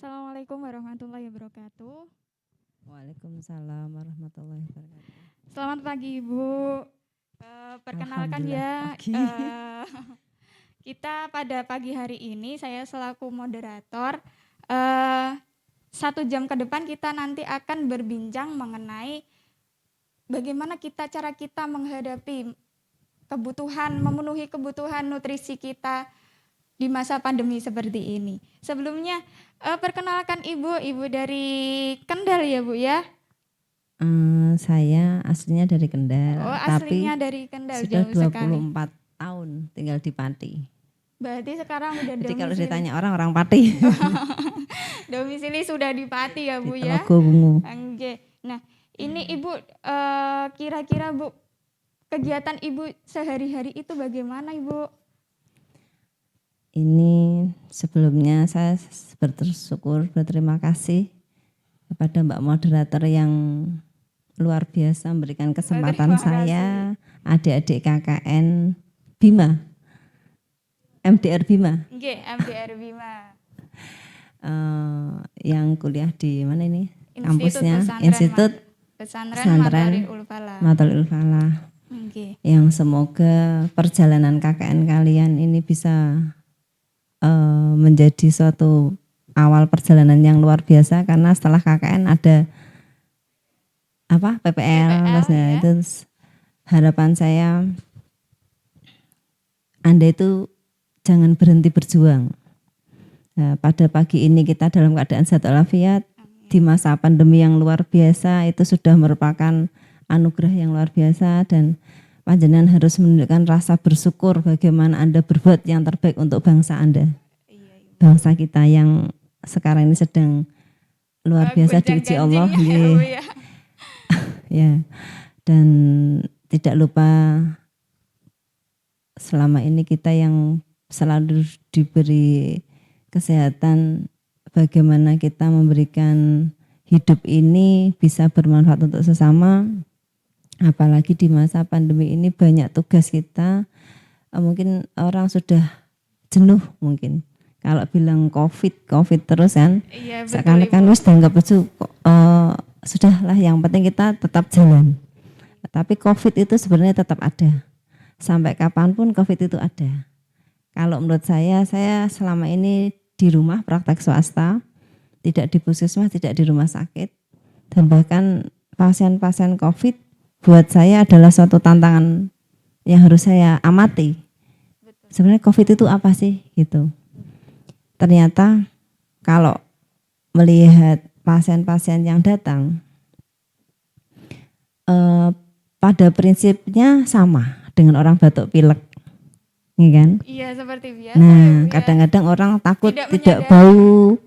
Assalamualaikum warahmatullahi wabarakatuh. Waalaikumsalam warahmatullahi wabarakatuh. Selamat pagi Ibu. Perkenalkan Alhamdulillah ya, pagi. kita pada pagi hari ini saya selaku moderator 1 jam ke depan kita nanti akan berbincang mengenai bagaimana cara kita menghadapi memenuhi kebutuhan nutrisi kita di masa pandemi seperti ini. Sebelumnya perkenalkan Ibu dari Kendal ya Bu ya. Saya aslinya dari Kendal, Oh, tapi aslinya dari Kendal, sudah jauh sekali. 24 tahun tinggal di Pati. Berarti sekarang udah Jadi kalau domisili. ditanya orang Pati. Domisili sudah di Pati ya Bu Di ya. Telogo Bungu. Oke. Nah, ini Ibu kira-kira Bu kegiatan Ibu sehari-hari itu bagaimana Ibu? Ini sebelumnya saya berterima kasih kepada Mbak Moderator yang luar biasa memberikan kesempatan saya, adik-adik KKN Bima, MDR Bima. Oke, MDR Bima. Yang kuliah di mana ini? Kampusnya Institut Pesantren Matalul Falah. Okay. Yang semoga perjalanan KKN kalian ini bisa menjadi suatu awal perjalanan yang luar biasa, karena setelah KKN ada PPL ya. Itu harapan saya Anda itu jangan berhenti berjuang. Nah, pada pagi ini kita dalam keadaan sehat walafiat di masa pandemi yang luar biasa, itu sudah merupakan anugerah yang luar biasa, dan panjenengan harus menunjukkan rasa bersyukur bagaimana Anda berbuat yang terbaik untuk bangsa Anda. Bangsa kita yang sekarang ini sedang luar biasa diuji Allah. Ya. Dan tidak lupa selama ini kita yang selalu diberi kesehatan, bagaimana kita memberikan hidup ini bisa bermanfaat untuk sesama. Apalagi di masa pandemi ini banyak tugas kita, mungkin orang sudah jenuh mungkin. Kalau bilang COVID terus kan, iya, seakan-akan wis dianggap itu sudahlah, yang penting kita tetap jalan. Tapi COVID itu sebenarnya tetap ada. Sampai kapanpun COVID itu ada. Kalau menurut saya selama ini di rumah praktek swasta, tidak di puskesmas, tidak di rumah sakit, dan bahkan pasien-pasien COVID buat saya adalah suatu tantangan yang harus saya amati. Sebenarnya COVID itu apa sih gitu. Ternyata kalau melihat pasien-pasien yang datang, pada prinsipnya sama dengan orang batuk pilek, ya kan? Iya, seperti biasa. Nah, kadang-kadang orang takut tidak bau,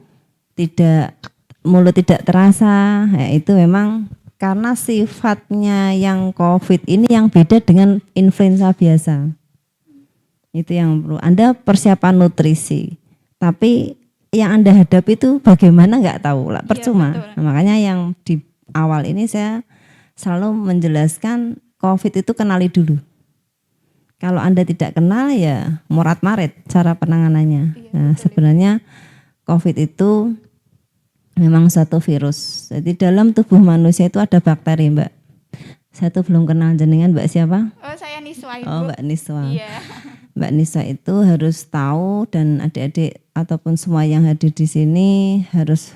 mulut tidak terasa, ya itu memang karena sifatnya yang COVID ini yang beda dengan influenza biasa. Itu yang perlu. Anda persiapan nutrisi, tapi yang Anda hadapi itu bagaimana nggak tahu lah, percuma. Iya, nah, makanya yang di awal ini saya selalu menjelaskan COVID itu kenali dulu. Kalau Anda tidak kenal ya morat-marit cara penanganannya. Iya, nah, sebenarnya COVID itu memang satu virus. Jadi dalam tubuh manusia itu ada bakteri, Mbak. Saya tuh belum kenal jenengan, Mbak siapa? Oh, saya Niswa, Ibu. Oh, Mbak Niswa. Iya. Mbak Niswa itu harus tahu, dan adik-adik ataupun semua yang hadir di sini harus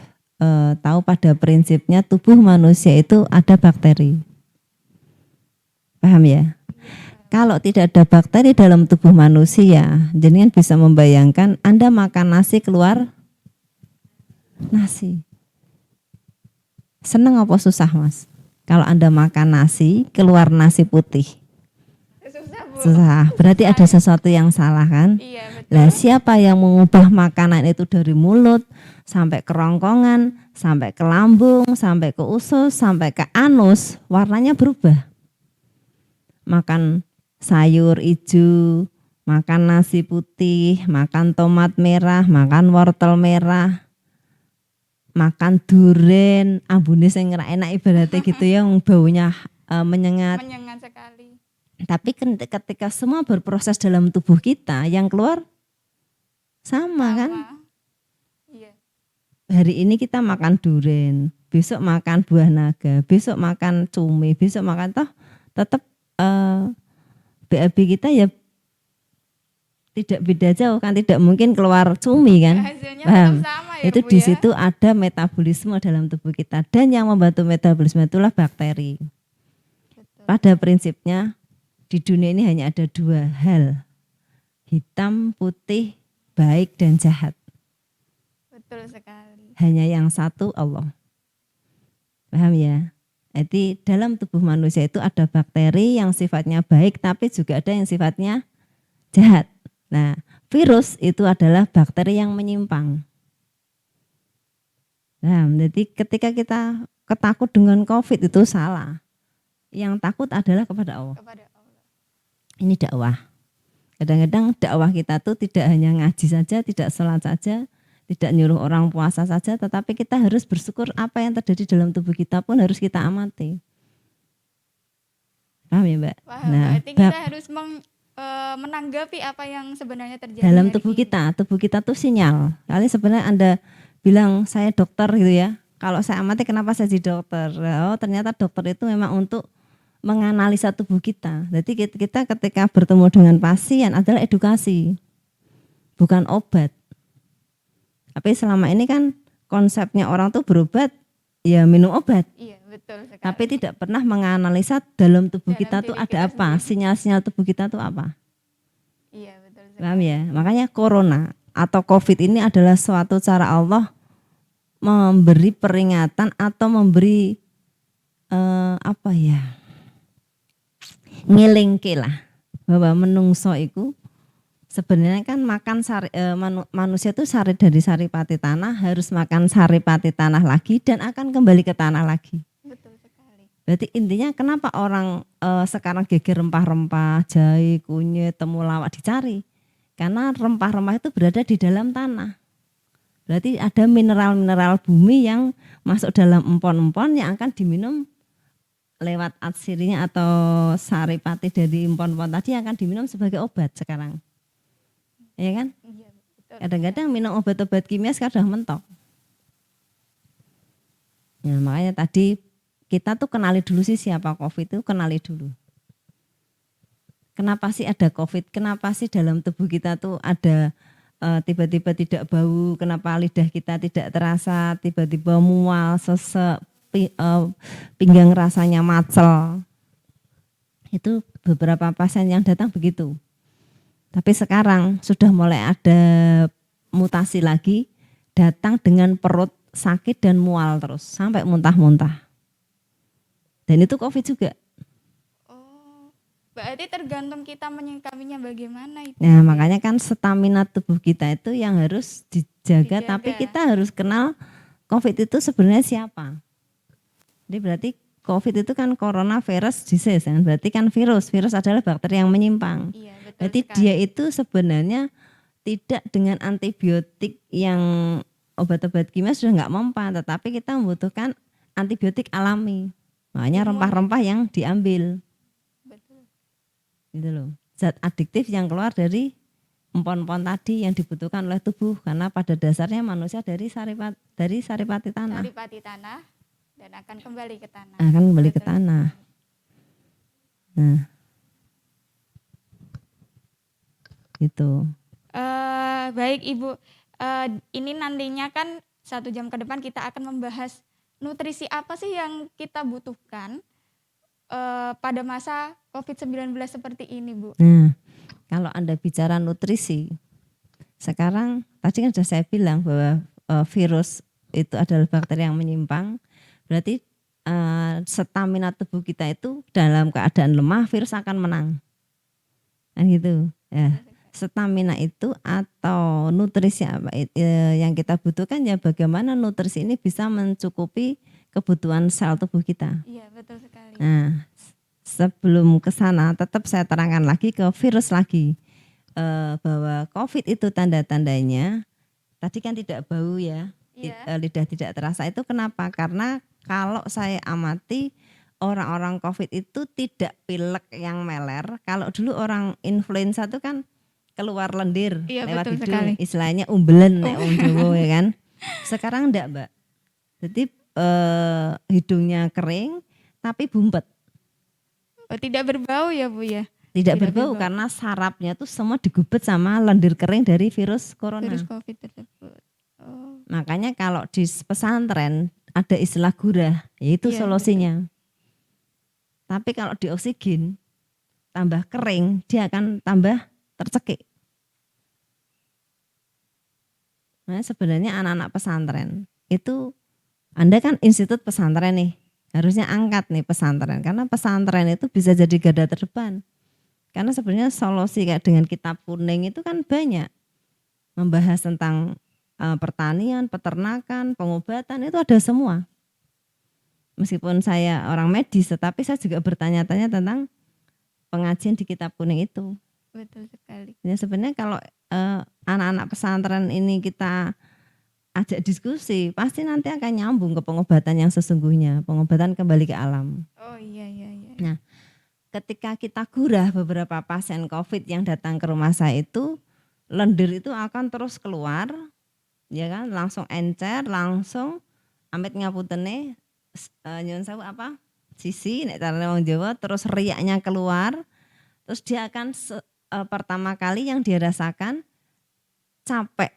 tahu pada prinsipnya tubuh manusia itu ada bakteri. Paham ya? Kalau tidak ada bakteri dalam tubuh manusia, jenengan bisa membayangkan Anda makan nasi keluar nasi. Seneng apa susah, Mas? Kalau Anda makan nasi, keluar nasi putih. Susah. Berarti ada sesuatu yang salah kan? Iya, betul. Lah, siapa yang mengubah makanan itu dari mulut sampai kerongkongan, sampai ke lambung, sampai ke usus, sampai ke anus, warnanya berubah. Makan sayur hijau, makan nasi putih, makan tomat merah, makan wortel merah, makan duren, ambune sing enak ibaratnya gitu ya, baunya menyengat. Menyengat sekali. Tapi ketika semua berproses dalam tubuh kita, yang keluar sama kan? Iya. hari ini kita makan durian, besok makan buah naga, besok makan cumi, besok makan toh tetap BAB kita ya tidak beda jauh kan, tidak mungkin keluar cumi kan. Hasilnya Paham? tetap sama ya Itu Bu di ya. situ ada metabolisme dalam tubuh kita dan yang membantu metabolisme itulah bakteri. Betul. Pada prinsipnya di dunia ini hanya ada dua hal, hitam, putih, baik dan jahat. Betul sekali. Hanya yang satu Allah. Paham ya? Jadi dalam tubuh manusia itu ada bakteri yang sifatnya baik tapi juga ada yang sifatnya jahat. Nah, virus itu adalah bakteri yang menyimpang. Nah, jadi ketika kita ketakut dengan COVID itu salah. Yang takut adalah kepada Allah. Kepada Allah. Ini dakwah. Kadang-kadang dakwah kita tuh tidak hanya ngaji saja, tidak sholat saja, tidak nyuruh orang puasa saja, tetapi kita harus bersyukur apa yang terjadi dalam tubuh kita pun harus kita amati. Paham ya Mbak? Paham, Nah, berarti kita harus menanggapi apa yang sebenarnya terjadi dalam hari tubuh ini. tubuh kita tuh sinyal. Kali sebenarnya Anda bilang saya dokter gitu ya. Kalau saya amati kenapa saya jadi dokter? Oh, ternyata dokter itu memang untuk menganalisa tubuh kita. Jadi kita ketika bertemu dengan pasien adalah edukasi, bukan obat. Tapi selama ini kan konsepnya orang tuh berobat ya minum obat. Iya, betul sekali. Tapi tidak pernah menganalisa dalam tubuh Dalam kita tuh diri ada kita apa, sendiri. sinyal-sinyal tubuh kita tuh apa. Iya, betul sekali. Paham ya? Makanya corona atau COVID ini adalah suatu cara Allah memberi peringatan atau memberi apa ya? Ngelingke lah bahwa menungso itu sebenarnya kan makan manusia itu sari dari saripati tanah harus makan saripati tanah lagi dan akan kembali ke tanah lagi. Betul sekali. Berarti intinya kenapa orang sekarang geger rempah-rempah, jahe, kunyit, temulawak dicari? Karena rempah-rempah itu berada di dalam tanah. Berarti ada mineral-mineral bumi yang masuk dalam empon-empon yang akan diminum lewat atsirinya atau saripati dari empon-empon tadi yang akan diminum sebagai obat sekarang. Ya kan? Iya, betul. Kadang-kadang minum obat-obat kimia sekarang sudah mentok. Ya, makanya tadi kita tuh kenali dulu sih siapa COVID itu, kenali dulu. Kenapa sih ada COVID? Kenapa sih dalam tubuh kita tuh ada tiba-tiba tidak bau? Kenapa lidah kita tidak terasa? Tiba-tiba mual, sesek, pinggang rasanya macel. Itu beberapa pasien yang datang begitu. Tapi sekarang sudah mulai ada mutasi lagi, datang dengan perut sakit dan mual terus sampai muntah-muntah. Dan itu COVID juga. Oh, berarti tergantung kita menyikapinya bagaimana itu. Nah, makanya kan stamina tubuh kita itu yang harus dijaga. Dijaga. Tapi kita harus kenal COVID itu sebenarnya siapa. Jadi berarti COVID itu kan coronavirus disease, kan? Berarti kan virus adalah bakteri yang menyimpang. Iya, betul Berarti sekali. dia itu sebenarnya tidak dengan antibiotik yang obat-obat kimia sudah nggak mempan, tetapi kita membutuhkan antibiotik alami. Makanya rempah-rempah yang diambil. Betul. Gitu loh. Zat adiktif yang keluar dari empon-empon tadi yang dibutuhkan oleh tubuh karena pada dasarnya manusia dari saripati tanah. Saripati tanah dan akan kembali ke tanah. Akan kembali ke Betul. tanah. Nah. Gitu. Baik Ibu, ini nantinya kan 1 jam ke depan kita akan membahas nutrisi apa sih yang kita butuhkan pada masa COVID-19 seperti ini Bu. Nah, kalau Anda bicara nutrisi, sekarang tadi kan sudah saya bilang bahwa virus itu adalah bakteri yang menyimpang, berarti stamina tubuh kita itu dalam keadaan lemah, virus akan menang. Kan gitu. Ya. Stamina itu atau nutrisi apa yang kita butuhkan ya bagaimana nutrisi ini bisa mencukupi kebutuhan sel tubuh kita. Iya, betul sekali. Nah, sebelum ke sana tetap saya terangkan lagi ke virus lagi bahwa COVID itu tanda-tandanya tadi kan tidak bau ya, Iya. lidah tidak terasa itu kenapa? Karena kalau saya amati orang-orang COVID itu tidak pilek yang meler. Kalau dulu orang influenza itu kan keluar lendir Iya, lewat betul hidung, sekali. istilahnya umbelen nek wong Jawa ya kan. Sekarang enggak, Mbak. Jadi hidungnya kering tapi bumpet. Oh, tidak berbau ya Bu ya? Tidak Tidak berbau berbau. karena sarapnya tuh semua digubet sama lendir kering dari virus corona. Virus COVID tersebut. Oh, Makanya kalau di pesantren ada istilah gurah, yaitu iya betul. solusinya. Tapi kalau di oksigen tambah kering, dia akan tambah tercekik. Nah, sebenarnya anak-anak pesantren itu, Anda kan institut pesantren nih, harusnya angkat nih pesantren, karena pesantren itu bisa jadi garda terdepan. Karena sebenarnya solusi kayak dengan kitab kuning itu kan banyak, membahas tentang pertanian, peternakan, pengobatan, itu ada semua. Meskipun saya orang medis, tetapi saya juga bertanya-tanya tentang pengajian di kitab kuning itu. Betul sekali. Ya sebenarnya kalau anak-anak pesantren ini kita ajak diskusi, pasti nanti akan nyambung ke pengobatan yang sesungguhnya, pengobatan kembali ke alam. Oh iya iya iya. Nah, ketika kita gurah beberapa pasien COVID yang datang ke rumah saya itu, lendir itu akan terus keluar, ya kan, langsung encer, langsung amit ngaputene, nyun sewu apa, sisi, nek carane wong Jawa, terus riaknya keluar, terus dia akan pertama kali yang dia rasakan capek,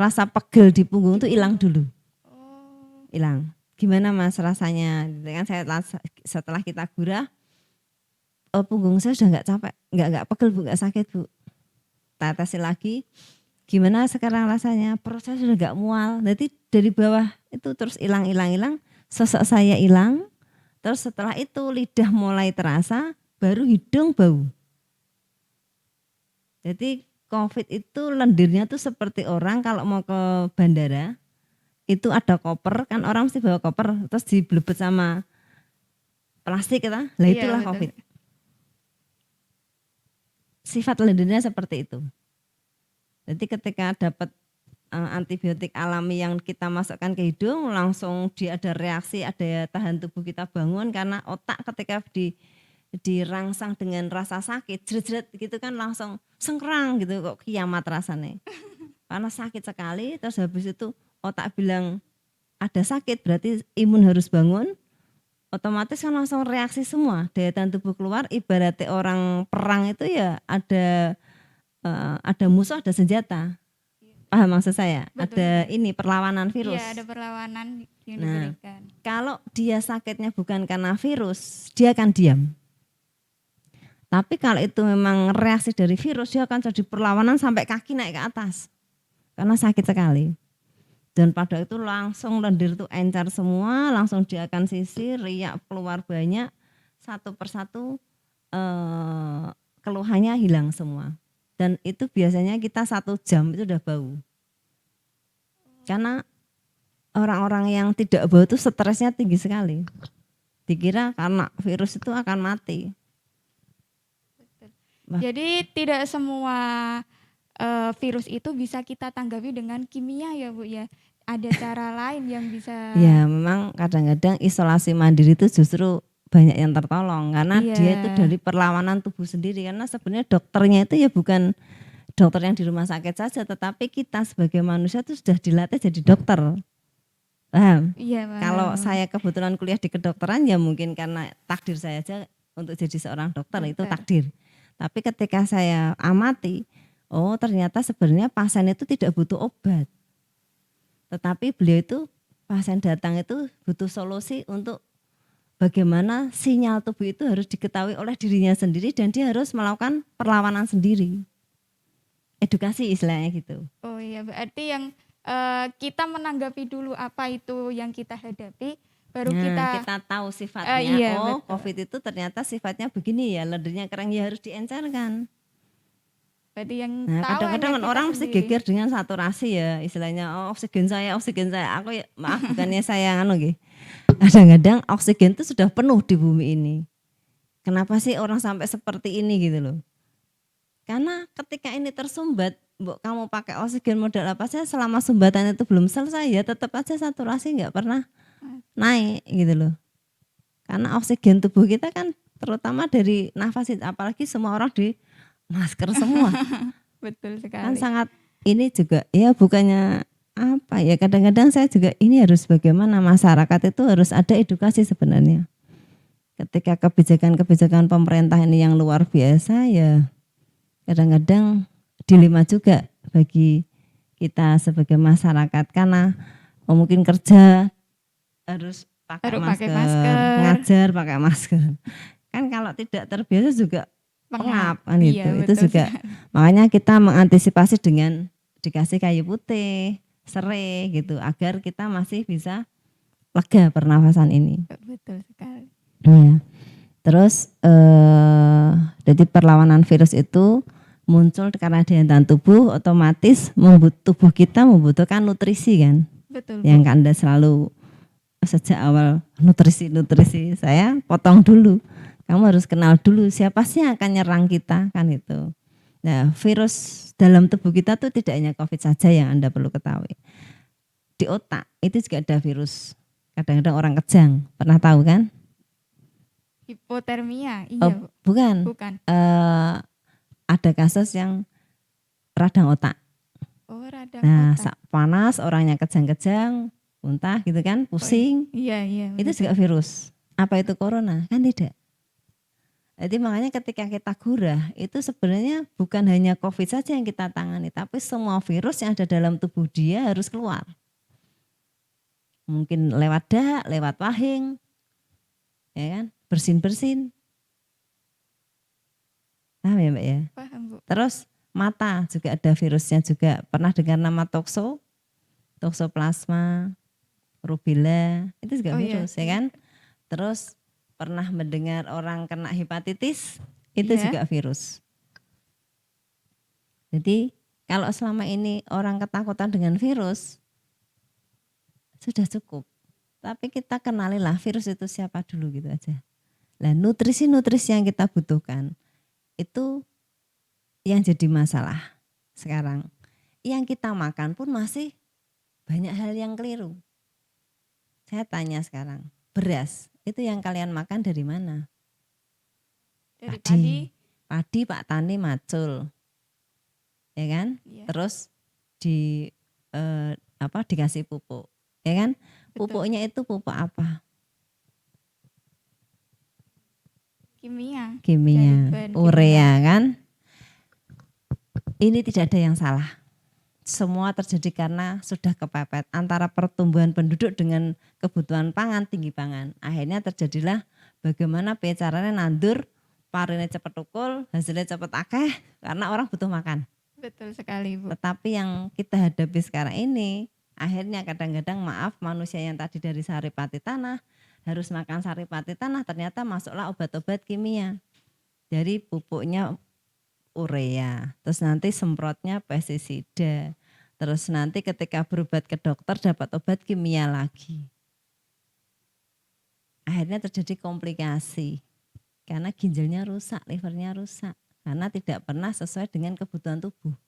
rasa pegel di punggung itu hilang dulu, Oh, hilang. Gimana Mas rasanya? Kan saya setelah kita gurah, punggung saya sudah nggak capek, nggak pegel Bu, nggak sakit Bu. Tetesin lagi, gimana sekarang rasanya? Perut saya sudah nggak mual. Jadi dari bawah itu terus hilang, sosok saya hilang. Terus setelah itu lidah mulai terasa, baru hidung bau. Jadi COVID itu lendirnya tuh seperti orang kalau mau ke bandara, itu ada koper, kan orang mesti bawa koper, terus diblebet sama plastik lah iya itulah betul. COVID. Sifat lendirnya seperti itu. Jadi ketika dapat antibiotik alami yang kita masukkan ke hidung, langsung dia ada reaksi, ada daya tahan tubuh kita bangun, karena otak ketika dirangsang dengan rasa sakit, jeret-jeret gitu kan langsung sengkrang gitu, kok kiamat rasanya. Karena sakit sekali, terus habis itu otak bilang ada sakit, berarti imun harus bangun, otomatis kan langsung reaksi semua, daya tahan tubuh keluar, ibaratnya orang perang itu ya ada musuh, ada senjata. Paham maksud saya? Betul Ada sekali. ini perlawanan virus. Iya ada perlawanan yang Nah, diberikan. kalau dia sakitnya bukan karena virus, dia akan diam. Tapi kalau itu memang reaksi dari virus, dia akan jadi perlawanan sampai kaki naik ke atas. Karena sakit sekali. Dan pada itu langsung lendir itu encer semua, langsung dia akan sisir, riak keluar banyak, satu persatu keluhannya hilang semua. Dan itu biasanya kita 1 jam itu udah bau. Karena orang-orang yang tidak bau itu stresnya tinggi sekali. Dikira karena virus itu akan mati. Jadi tidak semua virus itu bisa kita tanggapi dengan kimia ya Bu ya. Ada cara lain yang bisa. Ya memang kadang-kadang isolasi mandiri itu justru banyak yang tertolong. Karena Iya. dia itu dari perlawanan tubuh sendiri. Karena sebenarnya dokternya itu ya bukan dokter yang di rumah sakit saja. Tetapi kita sebagai manusia itu sudah dilatih jadi dokter. Paham? Iya Pak. Kalau saya kebetulan kuliah di kedokteran ya mungkin karena takdir saya aja untuk jadi seorang dokter. Itu takdir. Tapi ketika saya amati, oh ternyata sebenarnya pasien itu tidak butuh obat. Tetapi beliau itu, pasien datang itu butuh solusi untuk bagaimana sinyal tubuh itu harus diketahui oleh dirinya sendiri dan dia harus melakukan perlawanan sendiri. Edukasi istilahnya gitu. Oh iya, berarti yang kita menanggapi dulu apa itu yang kita hadapi, baru kita tahu sifatnya. Iya, betul. betul. COVID itu ternyata sifatnya begini ya, lendirnya kering ya harus diencerkan. Berarti yang Nah, tahu kadang-kadang hanya kan kita orang mesti sendiri. geger dengan saturasi ya, istilahnya oksigen saya. Aku ya, maaf bukannya saya nggih. Kadang-kadang oksigen itu sudah penuh di bumi ini. Kenapa sih orang sampai seperti ini gitu loh? Karena ketika ini tersumbat, Mbok kamu pakai oksigen modal apa saja, selama sumbatan itu belum selesai ya tetap aja saturasi nggak pernah naik gitu loh. Karena oksigen tubuh kita kan terutama dari nafas, apalagi semua orang di masker semua. Betul sekali. Kan sangat ini juga ya, bukannya apa ya, kadang-kadang saya juga ini harus bagaimana masyarakat itu harus ada edukasi sebenarnya. Ketika kebijakan-kebijakan pemerintah ini yang luar biasa ya kadang-kadang dilema juga bagi kita sebagai masyarakat karena mungkin kerja harus pakai Baru pakai masker, masker, ngajar pakai masker. Kan kalau tidak terbiasa juga pengap. pengap kan itu. Iya, Itu betul juga sekali. makanya kita mengantisipasi dengan dikasih kayu putih, serai gitu agar kita masih bisa lega pernafasan ini. Betul sekali. Iya. Terus jadi perlawanan virus itu muncul karena daya tahan tubuh, otomatis tubuh kita membutuhkan nutrisi kan. Betul, Yang Bu. Anda selalu sejak awal nutrisi saya potong dulu. Kamu harus kenal dulu siapa sih yang akan nyerang kita kan itu. Nah, virus dalam tubuh kita tuh tidak hanya COVID saja yang Anda perlu ketahui. Di otak itu juga ada virus. Kadang-kadang orang kejang, pernah tahu kan? Hipotermia. Oh, Iya, Bu. bukan. Bukan. Ada kasus yang radang otak. Oh, radang Nah, otak. panas, orangnya kejang-kejang, muntah gitu kan, Oh, iya. pusing. Iya, iya, Itu betul. juga virus. Apa itu corona? Kan tidak. Jadi makanya ketika kita gurah, itu sebenarnya bukan hanya COVID saja yang kita tangani, tapi semua virus yang ada dalam tubuh dia harus keluar. Mungkin lewat dahak, lewat wahing, ya kan, bersin-bersin. Paham ya Mbak ya? Paham, Bu. Terus mata juga ada virusnya juga. Pernah dengar nama toksoplasma, rubella, itu juga Oh iya, virus ya kan. Terus pernah mendengar orang kena hepatitis, itu iya. juga virus. Jadi kalau selama ini orang ketakutan dengan virus, sudah cukup. Tapi kita kenalilah virus itu siapa dulu gitu aja. Nah nutrisi-nutrisi yang kita butuhkan, itu yang jadi masalah sekarang. Yang kita makan pun masih banyak hal yang keliru. Saya tanya sekarang, beras itu yang kalian makan dari mana? Dari padi. Padi Pak Tani macul, ya kan? Iya, Terus di dikasih pupuk, ya kan? betul. Pupuknya itu pupuk apa? Kimia. Dari Kimia, bahan kimia. urea kan? Ini tidak ada yang salah. Semua terjadi karena sudah kepepet antara pertumbuhan penduduk dengan kebutuhan pangan, tinggi pangan. Akhirnya terjadilah bagaimana caranya nandur, parine cepat tukul, hasilnya cepat akeh karena orang butuh makan. Betul sekali, Bu. Tetapi yang kita hadapi sekarang ini, akhirnya kadang-kadang maaf manusia yang tadi dari saripati tanah, harus makan saripati tanah, ternyata masuklah obat-obat kimia. Dari pupuknya urea, terus nanti semprotnya pestisida, terus nanti ketika berobat ke dokter dapat obat kimia lagi. Akhirnya terjadi komplikasi, karena ginjalnya rusak, livernya rusak, karena tidak pernah sesuai dengan kebutuhan tubuh.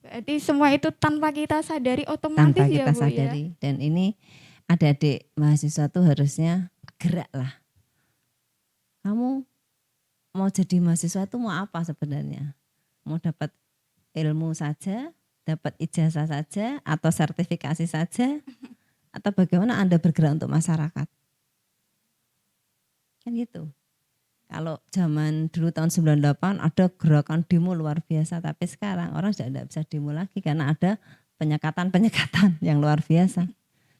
Berarti semua itu tanpa kita sadari otomatis Tanpa ya, kita Bu, sadari. ya? Dan ini adik-adik mahasiswa tuh harusnya geraklah. Kamu mau jadi mahasiswa itu mau apa sebenarnya? Mau dapat ilmu saja, dapat ijazah saja, atau sertifikasi saja, atau bagaimana Anda bergerak untuk masyarakat? Kan gitu. Kalau zaman dulu tahun 98 ada gerakan demo luar biasa, tapi sekarang orang sudah tidak bisa demo lagi karena ada penyekatan-penyekatan yang luar biasa.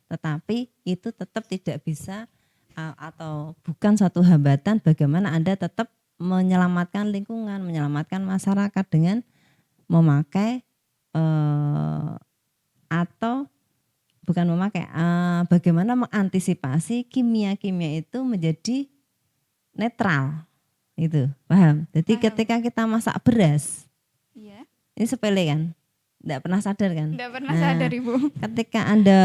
Tetapi itu tetap tidak bisa atau bukan suatu hambatan bagaimana Anda tetap menyelamatkan lingkungan, menyelamatkan masyarakat dengan memakai atau bukan memakai, bagaimana mengantisipasi kimia-kimia itu menjadi netral, itu paham? Jadi Paham. ketika kita masak beras, Iya. ini sepele kan, tidak pernah sadar kan? Enggak pernah sadar, Ibu. Ketika Anda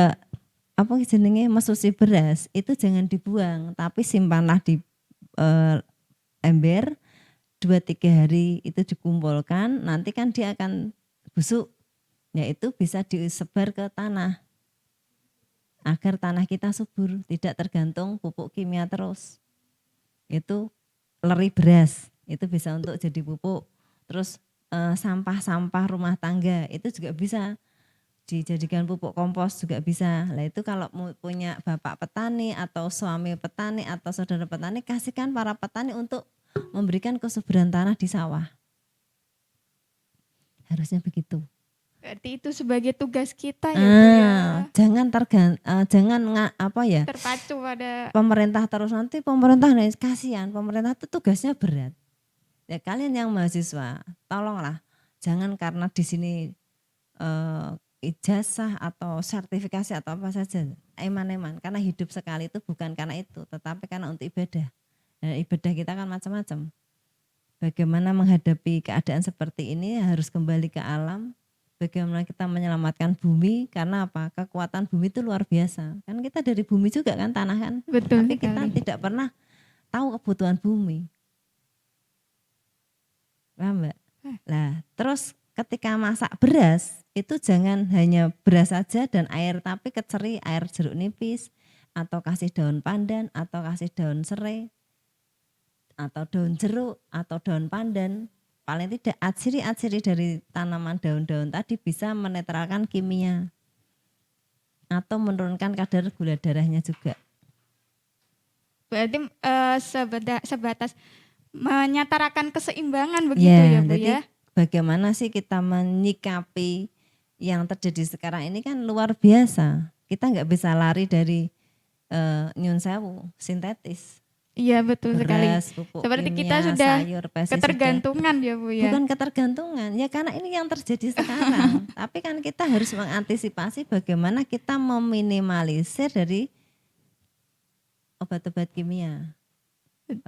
jenenge mesusi beras itu jangan dibuang, tapi simpanlah di ember 2-3 hari itu dikumpulkan, nanti kan dia akan busuk, yaitu bisa disebar ke tanah agar tanah kita subur, tidak tergantung pupuk kimia terus. Itu leri beras, itu bisa untuk jadi pupuk. Terus sampah-sampah rumah tangga itu juga bisa dijadikan pupuk kompos juga bisa. Lah itu kalau punya bapak petani atau suami petani atau saudara petani, kasihkan para petani untuk memberikan kesuburan tanah di sawah. Harusnya begitu. Berarti itu sebagai tugas kita ya Bu ya. Jangan Terpacu pada pemerintah terus, nanti pemerintah kasihan, pemerintah itu tugasnya berat. Ya kalian yang mahasiswa, tolonglah jangan karena di sini ijazah atau sertifikasi atau apa saja, eman-eman, karena hidup sekali itu bukan karena itu, tetapi karena untuk ibadah. Dan ibadah kita kan macam-macam. Bagaimana menghadapi keadaan seperti ini, harus kembali ke alam. Bagaimana kita menyelamatkan bumi, karena apa? Kekuatan bumi itu luar biasa. Kan kita dari bumi juga kan, tanah kan. betul Tapi kita sekali. tidak pernah tahu kebutuhan bumi. Paham Mbak? Nah, terus ketika masak beras, itu jangan hanya beras saja dan air, tapi keceri air jeruk nipis, atau kasih daun pandan, atau kasih daun serai, atau daun jeruk, atau daun pandan. Paling tidak ciri-ciri dari tanaman daun-daun tadi bisa menetralkan kimia atau menurunkan kadar gula darahnya juga. Berarti sebatas menyatarakan keseimbangan begitu ya Bu Jadi ya. bagaimana sih kita menyikapi yang terjadi sekarang ini kan luar biasa. Kita nggak bisa lari dari nyun sewu, sintetis. Iya betul sekali. Beras, pupuk Seperti kita kimia, sudah sayur, pestisida. ketergantungan ya Bu ya. Bukan ketergantungan, ya karena ini yang terjadi sekarang. Tapi kan kita harus mengantisipasi bagaimana kita meminimalisir dari obat-obat kimia.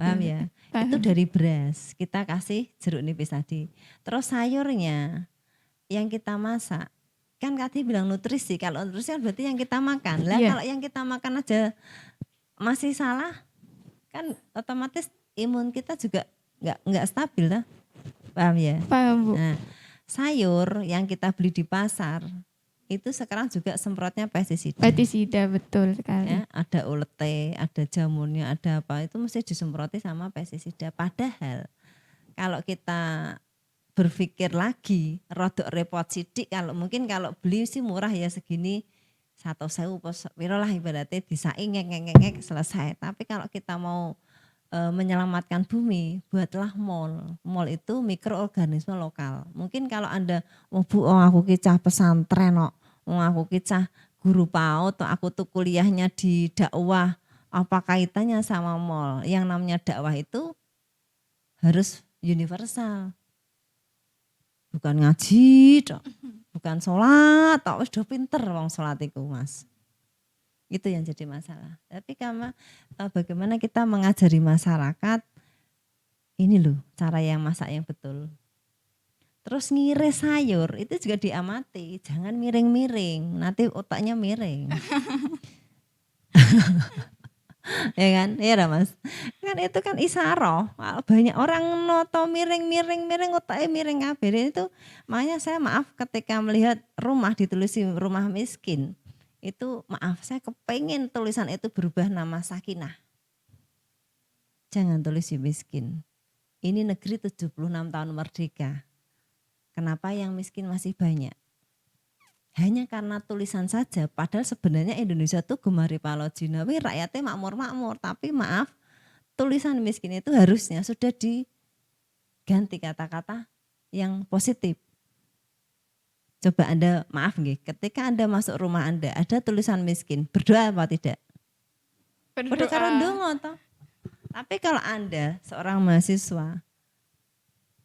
Paham ya? Itu Paham. dari beras, kita kasih jeruk nipis tadi. Terus sayurnya yang kita masak, kan tadi bilang nutrisi, kalau nutrisi kan berarti yang kita makan. Lah Iya. kalau yang kita makan aja masih salah, kan otomatis imun kita juga nggak stabil lah. Paham ya? Paham Bu. Nah, sayur yang kita beli di pasar itu sekarang juga semprotnya pestisida. Pestisida betul sekali. Ya, ada ulete, ada jamurnya, ada apa, itu mesti disemproti sama pestisida. Padahal kalau kita berpikir lagi, rodok repot sidik, kalau beli sih murah ya segini 1.000 piro lah ibaratnya disaing ngek selesai. Tapi kalau kita mau menyelamatkan bumi, buatlah mall. Mall itu mikroorganisme lokal. Mungkin kalau Anda, Bu, aku kicah pesantren kok, aku kicah guru PAUD, atau aku tuh kuliahnya di dakwah, apa kaitannya sama mall? Yang namanya dakwah itu harus universal. Bukan ngaji, bukan sholat, wis do pinter wong sholat iku, Mas. Itu yang jadi masalah. Tapi bagaimana kita mengajari masyarakat, ini loh cara yang masak yang betul. Terus ngiris sayur itu juga diamati, jangan miring-miring, nanti otaknya miring. Ya kan, ya Mas. Kan itu kan isaroh. Banyak orang noto miring otaknya miring kabeh. Itu makanya saya maaf ketika melihat rumah ditulis rumah miskin. Itu maaf, saya kepengen tulisan itu berubah nama Sakinah. Jangan tulis miskin. Ini negeri 76 tahun merdeka. Kenapa yang miskin masih banyak? Hanya karena tulisan saja, padahal sebenarnya Indonesia tuh gemari palojinawi, rakyatnya makmur-makmur. Tapi maaf, tulisan miskin itu harusnya sudah diganti kata-kata yang positif. Coba Anda, maaf nih, ketika Anda masuk rumah Anda, ada tulisan miskin, berdoa apa tidak? Berdoa karo ndonga toh. Tapi kalau Anda seorang mahasiswa,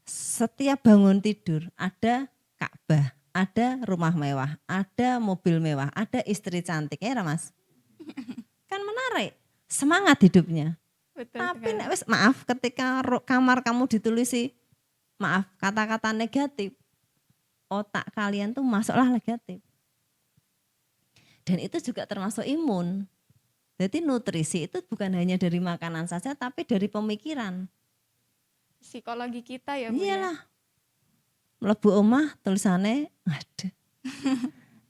setiap bangun tidur ada Ka'bah, ada rumah mewah, ada mobil mewah, ada istri cantik, ya Mas? Kan menarik, semangat hidupnya. Betul Tapi sekali. maaf, ketika kamar kamu ditulisi, maaf, kata-kata negatif, otak kalian tuh masuklah negatif. Dan itu juga termasuk imun. Jadi nutrisi itu bukan hanya dari makanan saja, tapi dari pemikiran. Psikologi kita ya Bu ya. Iyalah. Mlebu omah tulisannya, aduh.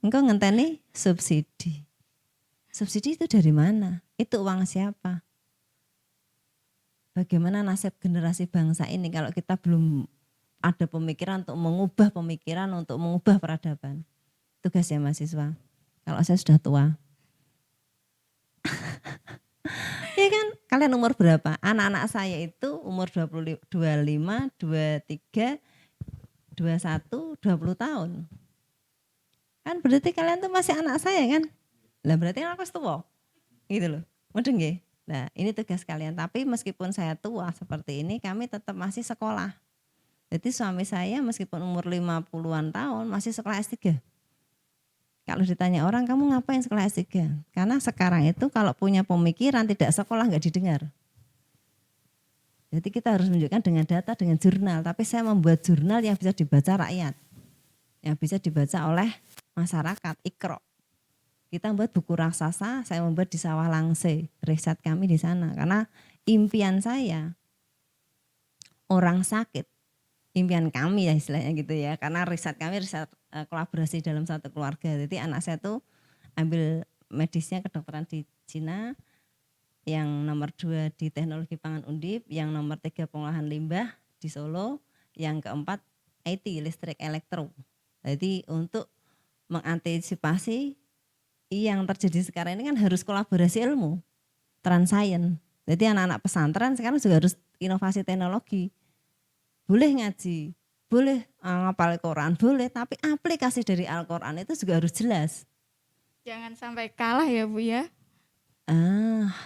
Engkau ngenteni subsidi. Subsidi itu dari mana? Itu uang siapa? Bagaimana nasib generasi bangsa ini kalau kita belum ada pemikiran untuk mengubah pemikiran, untuk mengubah peradaban. Tugasnya mahasiswa. Kalau saya sudah tua. Ya kan, kalian umur berapa? Anak-anak saya itu umur 25, 23, 21, 20 tahun. Kan berarti kalian tuh masih anak saya kan? Lah berarti kan aku tua. Gitu loh. Mudeng nggih? Nah, ini tugas kalian. Tapi meskipun saya tua seperti ini, kami tetap masih sekolah. Jadi suami saya meskipun umur 50-an tahun masih sekolah S3. Kalau ditanya orang, kamu ngapain sekolah S3? Karena sekarang itu kalau punya pemikiran tidak sekolah nggak didengar. Jadi kita harus menunjukkan dengan data, dengan jurnal. Tapi saya membuat jurnal yang bisa dibaca rakyat. Yang bisa dibaca oleh masyarakat, Iqra. Kita membuat buku raksasa, saya membuat di Sawah Langse, riset kami di sana. Karena impian saya, orang sakit, impian kami ya istilahnya gitu ya. Karena riset kami riset kolaborasi dalam satu keluarga. Jadi anak saya tuh ambil medisnya kedokteran di Cina, yang nomor 2 di teknologi pangan Undip, yang nomor 3 pengolahan limbah di Solo, yang keempat IT, listrik elektro. Jadi untuk mengantisipasi yang terjadi sekarang ini kan harus kolaborasi ilmu, transcience. Jadi anak-anak pesantren sekarang juga harus inovasi teknologi. Boleh ngaji, boleh ngapal Quran, boleh, tapi aplikasi dari Al-Quran itu juga harus jelas. Jangan sampai kalah ya Bu ya.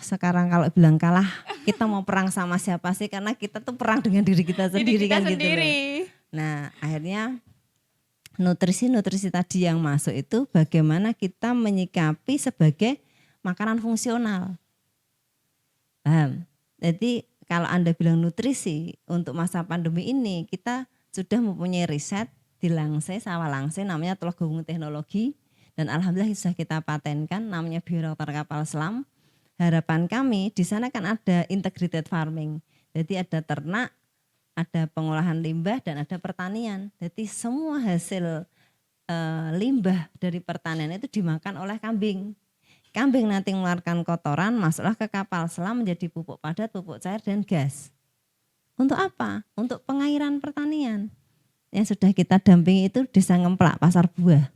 Sekarang kalau bilang kalah, kita mau perang sama siapa sih? Karena kita tuh perang dengan diri kita sendiri kan gitu loh. Nah akhirnya nutrisi tadi yang masuk itu bagaimana kita menyikapi sebagai makanan fungsional. Paham? Jadi kalau Anda bilang nutrisi untuk masa pandemi ini, kita sudah mempunyai riset di Langse, Sawah Langse, namanya Teluk Teknologi, dan alhamdulillah sudah kita patenkan, namanya bioreaktor kapal selam. Harapan kami di sana kan ada integrated farming, jadi ada ternak, ada pengolahan limbah dan ada pertanian. Jadi semua hasil limbah dari pertanian itu dimakan oleh kambing. Kambing nanti mengeluarkan kotoran, masuklah ke kapal selam menjadi pupuk padat, pupuk cair dan gas. Untuk apa? Untuk pengairan pertanian. Yang sudah kita dampingi itu Desa Ngemplak, Pasar Buah.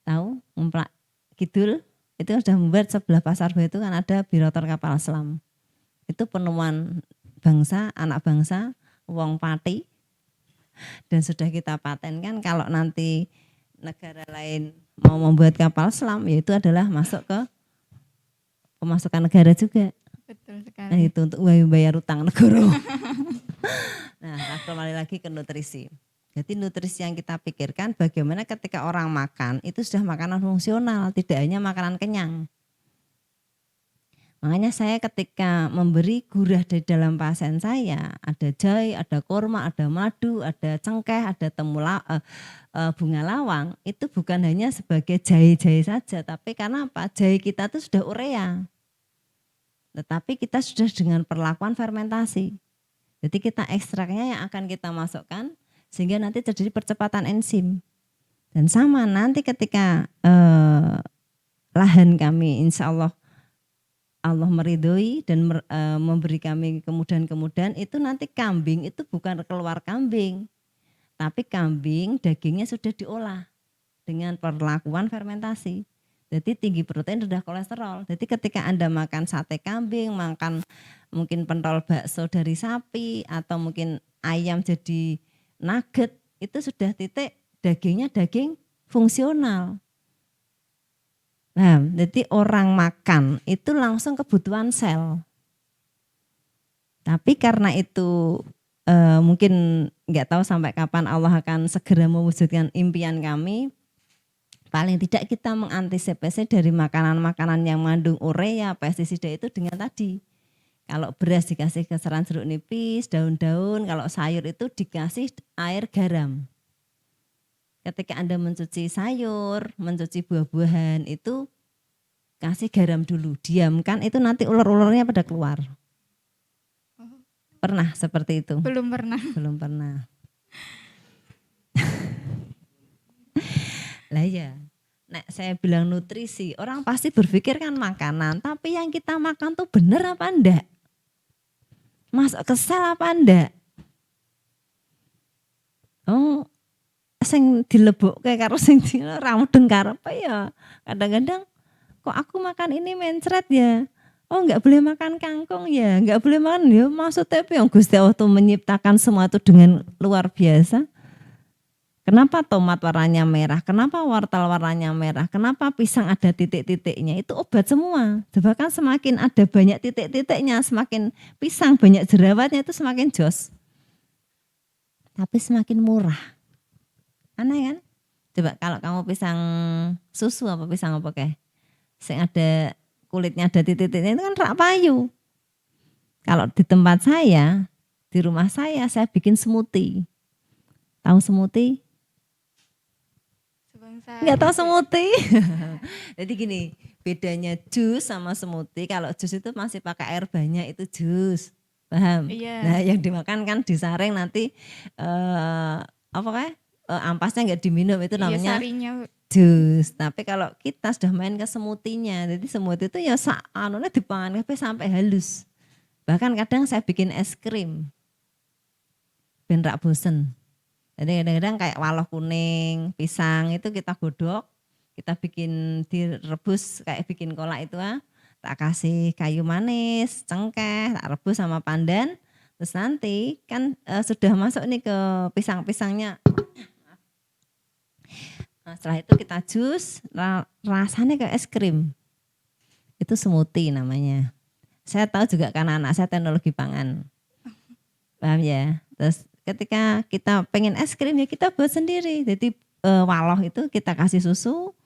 Tahu Ngemplak Kidul? Itu sudah membuat sebelah Pasar Buah itu kan ada bioreaktor kapal selam. Itu penemuan bangsa, anak bangsa, wong pati, dan sudah kita patenkan kalau nanti negara lain mau membuat kapal selam, yaitu adalah masuk ke pemasukan negara juga. Betul sekali. Nah itu untuk bayar utang negara. Nah kembali lagi ke nutrisi. Jadi nutrisi yang kita pikirkan bagaimana ketika orang makan itu sudah makanan fungsional, tidak hanya makanan kenyang. Makanya saya ketika memberi gurah dari dalam pasien saya, ada jahe, ada kurma, ada madu, ada cengkeh, ada bunga lawang, itu bukan hanya sebagai jahe-jahe saja, tapi karena apa? Jahe kita itu sudah urea. Tetapi kita sudah dengan perlakuan fermentasi. Jadi kita ekstraknya yang akan kita masukkan sehingga nanti terjadi percepatan enzim. Dan sama nanti ketika lahan kami insya Allah meridhoi dan memberi kami kemudahan-kemudahan, itu nanti kambing itu bukan keluar kambing, tapi kambing dagingnya sudah diolah dengan perlakuan fermentasi. Jadi tinggi protein, rendah kolesterol. Jadi ketika Anda makan sate kambing, makan mungkin pentol bakso dari sapi atau mungkin ayam jadi nugget, itu sudah titik dagingnya daging fungsional. Nah, jadi orang makan itu langsung kebutuhan sel. Tapi karena itu mungkin nggak tahu sampai kapan Allah akan segera mewujudkan impian kami. Paling tidak kita mengantisipasi dari makanan-makanan yang mengandung urea, pestisida itu dengan tadi. Kalau beras dikasih keseran jeruk nipis, daun-daun, kalau sayur itu dikasih air garam. Ketika Anda mencuci sayur, mencuci buah-buahan itu kasih garam dulu, diamkan, itu nanti ular-ularnya pada keluar. Pernah seperti itu? Belum pernah. Belum pernah. Lah ya, nek saya bilang nutrisi, orang pasti berpikir kan makanan, tapi yang kita makan tuh bener apa enggak? Masuk ke sel apa enggak? Oh, sing dilebokke karo sing ora mudeng karepe ya. Kadang-kadang kok aku makan ini mencret ya. Oh nggak boleh makan kangkung ya, nggak boleh makan ya. Maksudnya apa yang Gusti Allah tuh menciptakan semua itu dengan luar biasa. Kenapa tomat warnanya merah? Kenapa wortel warnanya merah? Kenapa pisang ada titik-titiknya? Itu obat semua. Bahkan semakin ada banyak titik-titiknya, semakin pisang banyak jerawatnya itu semakin jos. Tapi semakin murah. Aneh kan? Coba kalau kamu pisang susu apa pisang apa kayak? Yang ada kulitnya ada titik-titiknya itu kan rak payu. Kalau di tempat saya, di rumah saya bikin smoothie. Tahu smoothie? Sebangsa Nggak tahu gitu ya. smoothie. Jadi gini, bedanya jus sama smoothie. Kalau jus itu masih pakai air banyak itu jus, paham? Iya, Nah yang dimakan kan disaring nanti apa kayak ampasnya nggak diminum itu iya namanya sarinya. jus. Tapi kalau kita sudah main ke smoothie-nya, jadi smoothie itu ya anunya dipangan sampai halus. Bahkan kadang saya bikin es krim, ben rak bosen. Jadi kadang-kadang kayak waloh kuning, pisang itu kita godok, kita bikin direbus kayak bikin kolak itu tak kasih kayu manis, cengkeh, tak rebus sama pandan. Terus nanti kan sudah masuk nih ke pisang-pisangnya. Nah, setelah itu kita jus, rasanya kayak es krim. Itu smoothie namanya. Saya tahu juga karena anak saya teknologi pangan. Paham ya? Terus ketika kita pengen es krim ya kita buat sendiri. Jadi waloh itu kita kasih susu,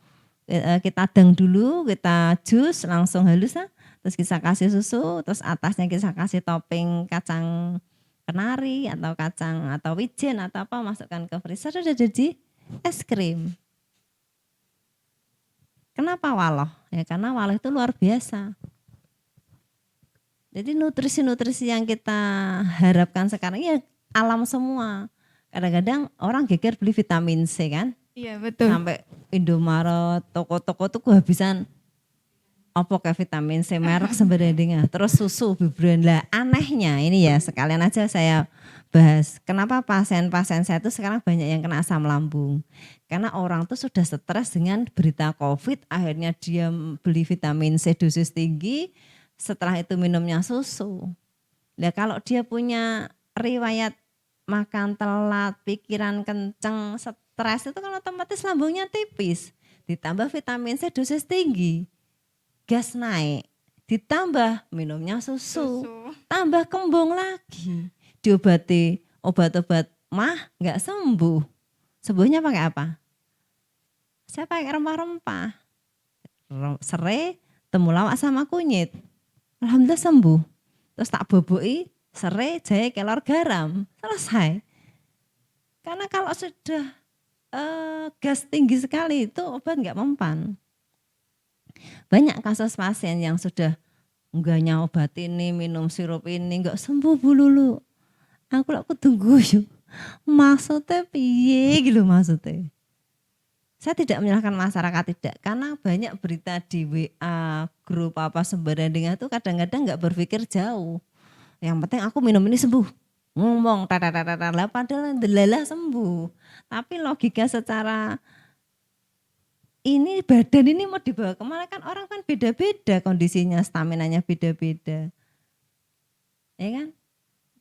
kita dang dulu, kita jus langsung halus terus kita kasih susu, terus atasnya kita kasih topping kacang kenari atau kacang atau wijen atau apa masukkan ke freezer udah jadi es krim. Kenapa waloh? Ya karena waloh itu luar biasa. Jadi nutrisi-nutrisi yang kita harapkan sekarang ya alam semua. Kadang-kadang orang geger beli vitamin C kan, Iya betul. sampai Indomaret, toko-toko tuh kehabisan apa kayak vitamin C merek sebenarnya. Terus susu biberon lah. Anehnya ini ya sekalian aja saya bahas. Kenapa pasien-pasien saya tuh sekarang banyak yang kena asam lambung? Karena orang tuh sudah stres dengan berita COVID, akhirnya dia beli vitamin C dosis tinggi, setelah itu minumnya susu. Nah kalau dia punya riwayat makan telat, pikiran kenceng, stres itu kan otomatis lambungnya tipis. Ditambah vitamin C dosis tinggi, gas naik. Ditambah minumnya susu, Susu. tambah kembung lagi. Diobati obat-obat mah nggak sembuh. Sembuhnya pakai apa? Saya pakai rempah-rempah. Serai, temulawak sama kunyit. Alhamdulillah sembuh. Terus tak boboi, serai, jahe, kelor, garam. Selesai. Karena kalau sudah gas tinggi sekali itu obat nggak mempan. Banyak kasus pasien yang sudah enggaknya obat ini, minum sirup ini, nggak sembuh Bu Lulu. Aku tunggu yuk. Maksudnya piye gitu maksudnya. Saya tidak menyalahkan masyarakat tidak, karena banyak berita di WA, grup apa sembarangan itu kadang-kadang nggak berpikir jauh. Yang penting aku minum ini sembuh. Ngomong lah padahal delalah sembuh. Tapi logika secara ini badan ini mau dibawa kemana kan orang kan beda-beda kondisinya, staminanya beda-beda. Ya kan?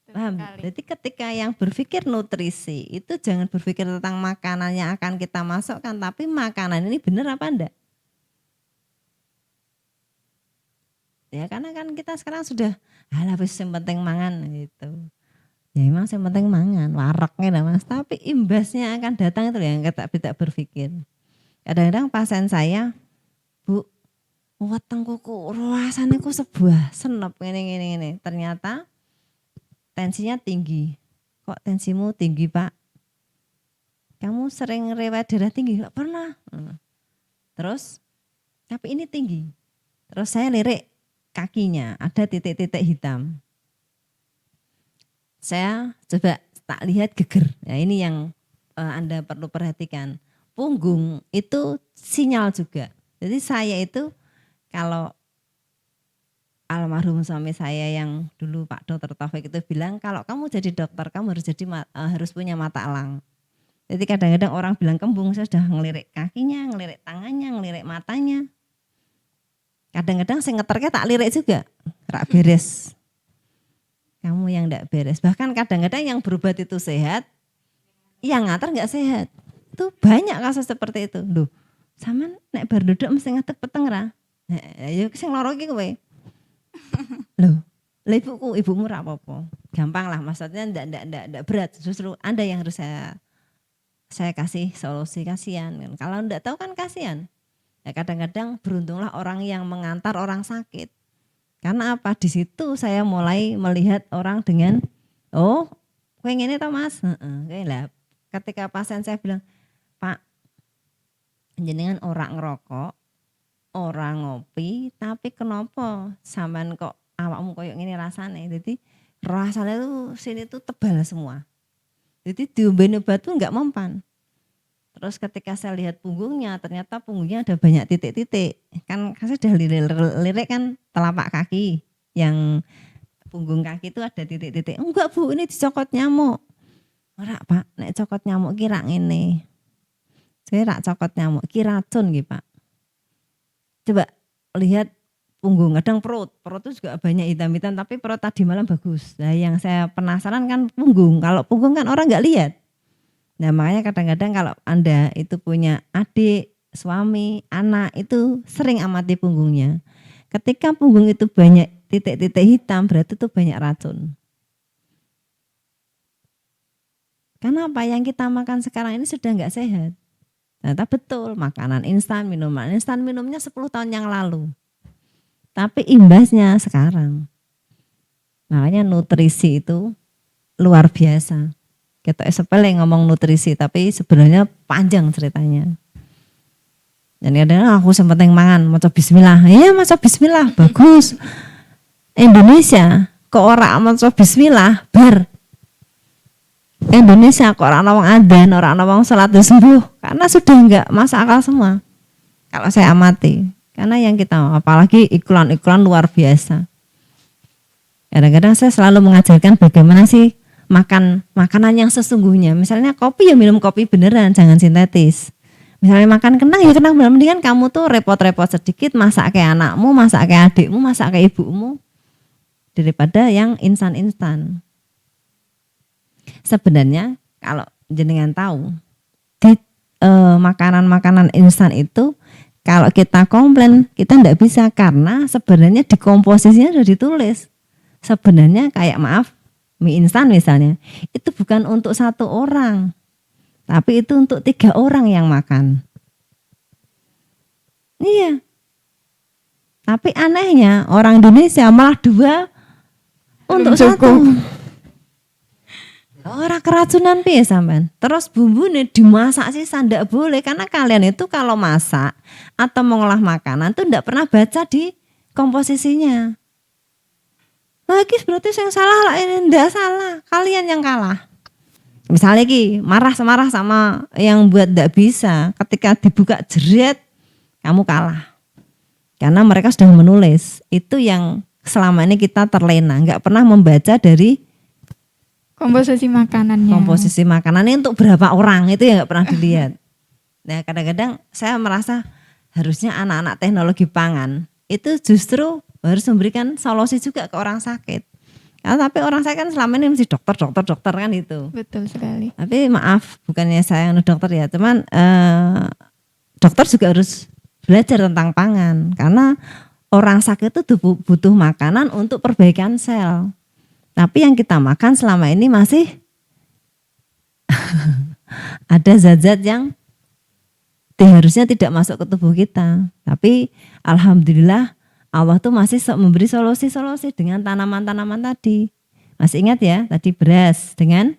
Betul Paham? sekali. Jadi ketika yang berpikir nutrisi itu jangan berpikir tentang makanan yang akan kita masukkan, tapi makanan ini benar apa enggak? Ya karena kan kita sekarang sudah halah wis yang penting mangan gitu. Ya emang yang penting mangan, waraknya mas. Tapi imbasnya akan datang itu yang kita tidak berpikir. Kadang-kadang pasien saya, Bu, weteng kuku, rasanya ku sebuah senep ini. Ternyata tensinya tinggi. Kok tensimu tinggi Pak? Kamu sering riwayat darah tinggi? Enggak pernah. Terus, tapi ini tinggi. Terus saya lirik kakinya, ada titik-titik hitam. Saya coba tak lihat geger. Ya ini yang Anda perlu perhatikan. Punggung itu sinyal juga. Jadi saya itu kalau almarhum suami saya yang dulu Pak Dokter Taufik itu bilang kalau kamu jadi dokter kamu harus punya mata elang. Jadi kadang-kadang orang bilang kembung, saya sudah ngelirik kakinya, ngelirik tangannya, ngelirik matanya. Kadang-kadang saya ngeterke tak lirik juga, rak beres. Kamu yang ndak beres. Bahkan kadang-kadang yang berobat itu sehat, yang nganter nggak sehat. Itu banyak kasus seperti itu. Loh, sama nek bar duduk mesti ngetek peteng ra. Ya sing loro iki kowe. Loh, lah ibumu ra apa-apa. Gampang lah, maksudnya ndak berat. Justru Anda yang harus saya kasih solusi, kasihan kan. Kalau enggak tahu kan kasihan. Ya kadang-kadang beruntunglah orang yang mengantar orang sakit. Karena apa? Di situ saya mulai melihat orang dengan, oh, kowe ngene to Mas? Heeh, lah. Ketika pasien saya bilang, "Pak, jenengan orang ngerokok, orang ngopi, tapi kenapa sampean kok awakmu koyo ngene rasane?" Jadi rasanya tuh sini tuh tebal semua. Jadi diobain obat tuh enggak mempan. Terus ketika saya lihat punggungnya, ternyata punggungnya ada banyak titik-titik. Kan saya sudah lirik kan telapak kaki. Yang punggung kaki itu ada titik-titik. Enggak Bu, ini dicokot nyamuk. Ora Pak, nek cokot nyamuk kira ngene. Saya rak cokot nyamuk, kira racun gitu Pak. Coba lihat punggung, kadang perut itu juga banyak hitam-hitam, tapi perut tadi malam bagus. Nah yang saya penasaran kan punggung, kalau punggung kan orang nggak lihat. Nah makanya kadang-kadang kalau Anda itu punya adik, suami, anak itu sering amati punggungnya. Ketika punggung itu banyak titik-titik hitam berarti itu banyak racun. Karena apa yang kita makan sekarang ini sudah nggak sehat. Ternyata betul, makanan instan, minuman instan, minumnya 10 tahun yang lalu. Tapi imbasnya sekarang. Makanya nutrisi itu luar biasa. Kita sepele ngomong nutrisi, tapi sebenarnya panjang ceritanya. Dan kadang aku sempat mangan, maca bismillah. Iya maca bismillah, bagus. Indonesia kok ora maca bismillah, bar. Indonesia kok ora ana wong adzan, ora ana wong salat subuh, karena sudah enggak masuk akal semua. Kalau saya amati, karena yang kita apalagi iklan-iklan luar biasa. Kadang-kadang saya selalu mengajarkan bagaimana sih makan makanan yang sesungguhnya. Misalnya kopi ya minum kopi beneran, jangan sintetis. Misalnya makan kentang ya kentang beneran, mendingan kamu tuh repot-repot sedikit masak kayak anakmu, masak kayak adikmu, masak kayak ibumu daripada yang instan-instan. Sebenarnya kalau jenengan tahu di makanan-makanan instan itu kalau kita komplain kita tidak bisa karena sebenarnya di komposisinya sudah ditulis. Sebenarnya kayak maaf mie instan misalnya itu bukan untuk 1 orang tapi itu untuk 3 orang yang makan. Iya. Tapi anehnya orang Indonesia malah 2 untuk 1. Orang keracunan piye sampean? Terus bumbunya dimasak sisa ndak boleh karena kalian itu kalau masak atau mengolah makanan tuh ndak pernah baca di komposisinya. Lagi berarti yang salah lah, ini ndak salah, kalian yang kalah. Misalnya marah sama yang buat ndak bisa, ketika dibuka jeret kamu kalah. Karena mereka sudah menulis, itu yang selama ini kita terlena, nggak pernah membaca dari Komposisi makanannya. komposisi makanan ini untuk berapa orang itu yang nggak pernah dilihat. Nah kadang-kadang saya merasa harusnya anak-anak teknologi pangan itu justru harus memberikan solusi juga ke orang sakit. Nah, tapi orang sakit kan selama ini mesti dokter kan itu. Betul sekali. Tapi maaf bukannya saya dokter ya, cuman dokter juga harus belajar tentang pangan karena orang sakit itu butuh makanan untuk perbaikan sel. Tapi yang kita makan selama ini masih ada zat-zat yang harusnya tidak masuk ke tubuh kita. Tapi alhamdulillah Allah tuh masih memberi solusi-solusi dengan tanaman-tanaman tadi. Masih ingat ya tadi beras dengan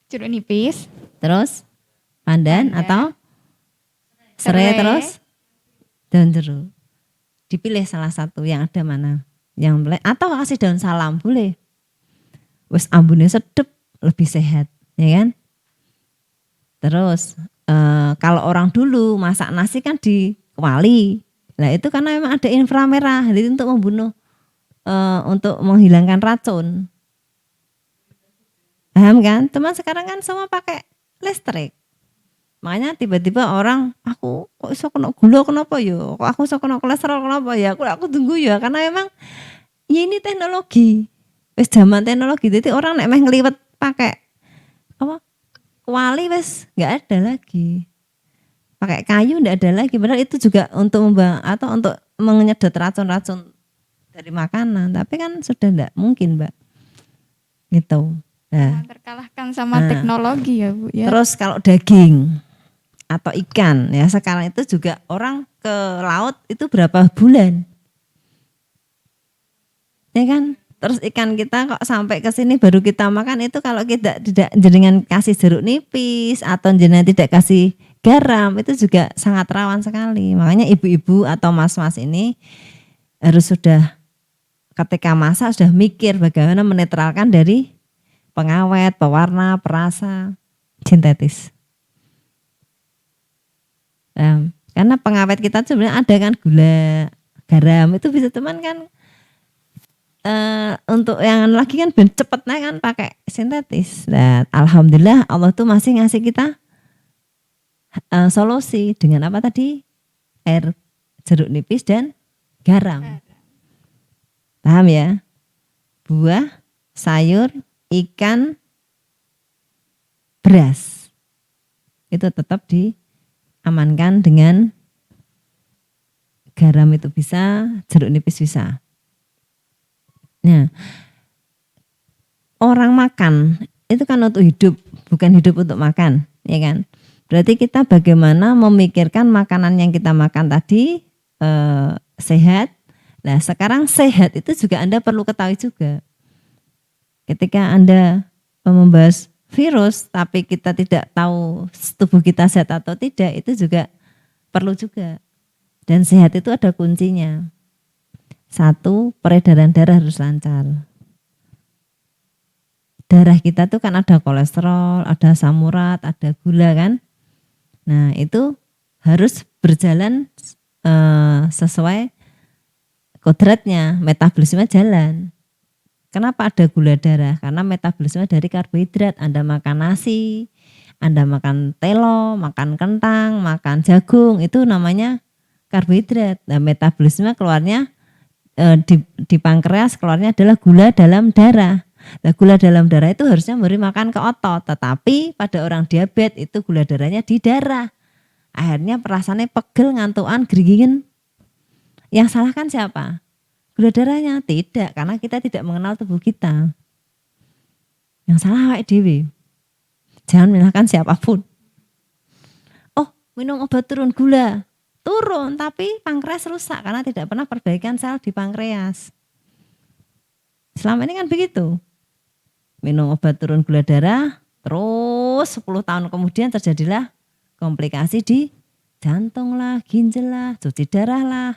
Jeruk nipis. Terus pandan atau serai terus daun jeruk. Dipilih salah satu yang ada mana. Yang boleh atau kasih daun salam boleh. Wes ambune sedep lebih sehat, ya kan? Terus kalau orang dulu masak nasi kan dikuali. Nah itu karena memang ada inframerah, jadi untuk membunuh untuk menghilangkan racun. Paham kan? Teman sekarang kan semua pakai listrik. Makanya tiba-tiba orang, aku kok iso kena gula kenapa ya? Kok aku iso kena kolesterol kenapa ya? Aku tunggu ya, karena memang ya ini teknologi. Wis zaman teknologi, jadi orang nek meh ngliwet pakai apa? Kuali wis nggak ada lagi. Pakai kayu nggak ada lagi. Padahal itu juga untuk atau untuk menyedot racun-racun dari makanan. Tapi kan sudah nggak mungkin, Mbak. Gitu. Nah, Terkalahkan sama teknologi ya Bu ya. terus kalau daging atau ikan ya sekarang itu juga orang ke laut itu berapa bulan, ya kan? Terus ikan kita kok sampai ke sini baru kita makan itu kalau kita tidak jenengan kasih jeruk nipis atau jenengan tidak kasih garam itu juga sangat rawan sekali. Makanya ibu-ibu atau mas-mas ini harus sudah ketika masak sudah mikir bagaimana menetralkan dari pengawet, pewarna, perasa sintetis. Karena pengawet kita sebenarnya ada kan gula, garam itu bisa teman kan untuk yang lagi kan cepet naik kan pakai sintetis. Dan alhamdulillah Allah tuh masih ngasih kita solusi dengan apa tadi? Air jeruk nipis dan garam. Paham ya? Buah, sayur, ikan, beras. Itu tetap diamankan dengan garam itu bisa, jeruk nipis bisa. Nah, orang makan itu kan untuk hidup, bukan hidup untuk makan, ya kan? Berarti kita bagaimana memikirkan makanan yang kita makan tadi sehat. Nah, sekarang sehat itu juga Anda perlu ketahui juga. Ketika Anda membahas virus, tapi kita tidak tahu tubuh kita sehat atau tidak, itu juga perlu juga. Dan sehat itu ada kuncinya. Satu, peredaran darah harus lancar. Darah kita tuh kan ada kolesterol, ada asam urat, ada gula kan. Nah itu harus berjalan sesuai kodratnya, metabolisme jalan. Kenapa ada gula darah? Karena metabolisme dari karbohidrat. Anda makan nasi, Anda makan telo, makan kentang, makan jagung, itu namanya karbohidrat. Nah metabolisme keluarnya di pankreas keluarnya adalah gula dalam darah. Nah, gula dalam darah itu harusnya memberi makan ke otot, tetapi pada orang diabetes itu gula darahnya di darah. Akhirnya perasaannya pegel, ngantukan, geringan. Yang salah kan siapa? Gula darahnya? Tidak, karena kita tidak mengenal tubuh kita. Yang salah awake dhewe. Jangan menyalahkan siapapun. Oh, minum obat turun gula. Turun, tapi pankreas rusak karena tidak pernah perbaikan sel di pankreas. Selama ini kan begitu. Minum obat turun gula darah, terus 10 tahun kemudian terjadilah komplikasi di jantung lah, ginjal lah, cuci darah lah,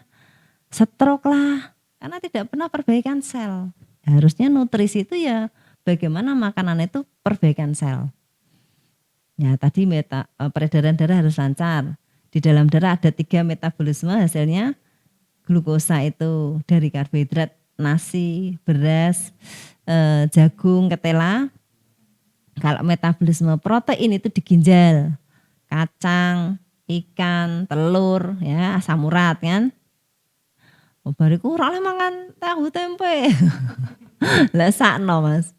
stroke lah. Karena tidak pernah perbaikan sel. Harusnya nutrisi itu ya bagaimana makanan itu perbaikan sel. Ya tadi peredaran darah harus lancar. Di dalam darah ada 3 metabolisme, hasilnya glukosa itu dari karbohidrat, nasi, beras, jagung, ketela. Kalau metabolisme protein itu di ginjal, kacang, ikan, telur, ya asam urat kan. Oh, bariku ora oleh mangan tahu tempe. Lah sakno Mas.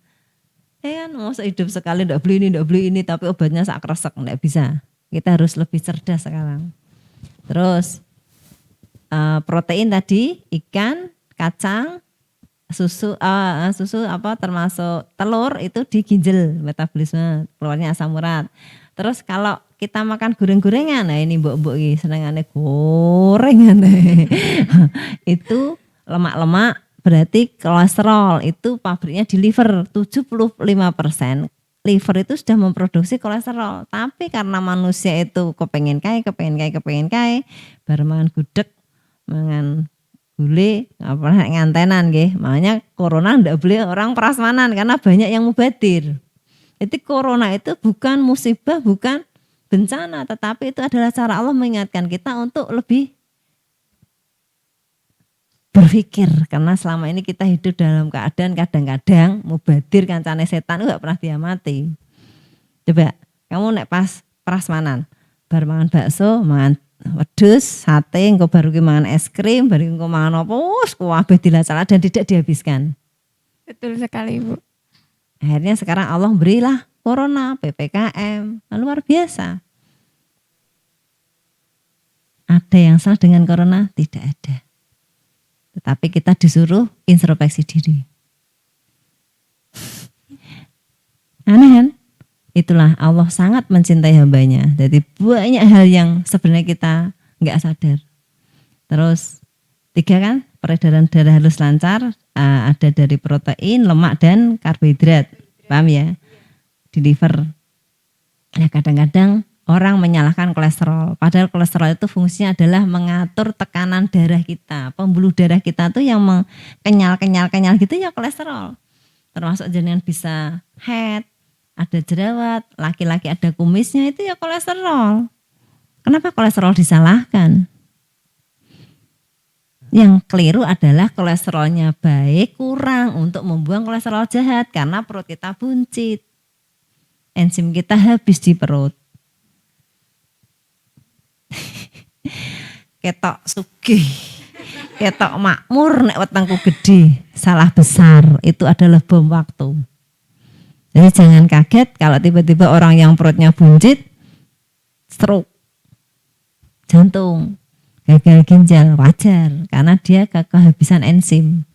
Ya kan masa hidup sekali ndak beli ini tapi obatnya sak kresek ndak bisa. Kita harus lebih cerdas sekarang. Terus protein tadi ikan, kacang, susu apa termasuk telur itu di ginjal metabolisme keluarnya asam urat. Terus kalau kita makan goreng-gorengan, nah ini mbok-mbok iki senengane gorengan. Itu lemak-lemak berarti kolesterol itu pabriknya di liver 75%. Liver itu sudah memproduksi kolesterol, tapi karena manusia itu kepengen kaya, baru mangan gudeg, mangan gule, nggak pernah ngantenan nggih. Makanya corona ndak boleh orang prasmanan karena banyak yang mubadir. Jadi corona itu bukan musibah, bukan bencana, tetapi itu adalah cara Allah mengingatkan kita untuk lebih berpikir, karena selama ini kita hidup dalam keadaan kadang-kadang mubadir kancane setan enggak pernah diamati. Coba Kamu nek pas prasmanan, bar mangan bakso, mangan wedhus, sate, engko baru ki mangan es krim, baru engko mangan apa, wis kabeh dilacalah dan tidak dihabiskan. Betul sekali, Bu. Akhirnya sekarang Allah berilah corona, PPKM, luar biasa. Ada yang salah dengan corona? Tidak ada. Tetapi kita disuruh introspeksi diri. Aneh kan? Itulah Allah sangat mencintai hambanya. Jadi banyak hal yang sebenarnya kita nggak sadar. Terus 3 kan, peredaran darah halus lancar, ada dari protein, lemak dan karbohidrat. Paham ya? Di liver. Nah, kadang-kadang orang menyalahkan kolesterol. Padahal kolesterol itu fungsinya adalah mengatur tekanan darah kita. Pembuluh darah kita tuh yang kenyal gitu ya kolesterol. Termasuk jenengan bisa head, ada jerawat, laki-laki ada kumisnya itu ya kolesterol. Kenapa kolesterol disalahkan? Yang keliru adalah kolesterolnya baik kurang untuk membuang kolesterol jahat karena perut kita buncit. Enzim kita habis di perut. Ketok sugih, ketok makmur nek wetengku gede, salah besar, itu adalah bom waktu. Jadi jangan kaget kalau tiba-tiba orang yang perutnya buncit, stroke, jantung, gagal ginjal, wajar karena dia kehabisan enzim.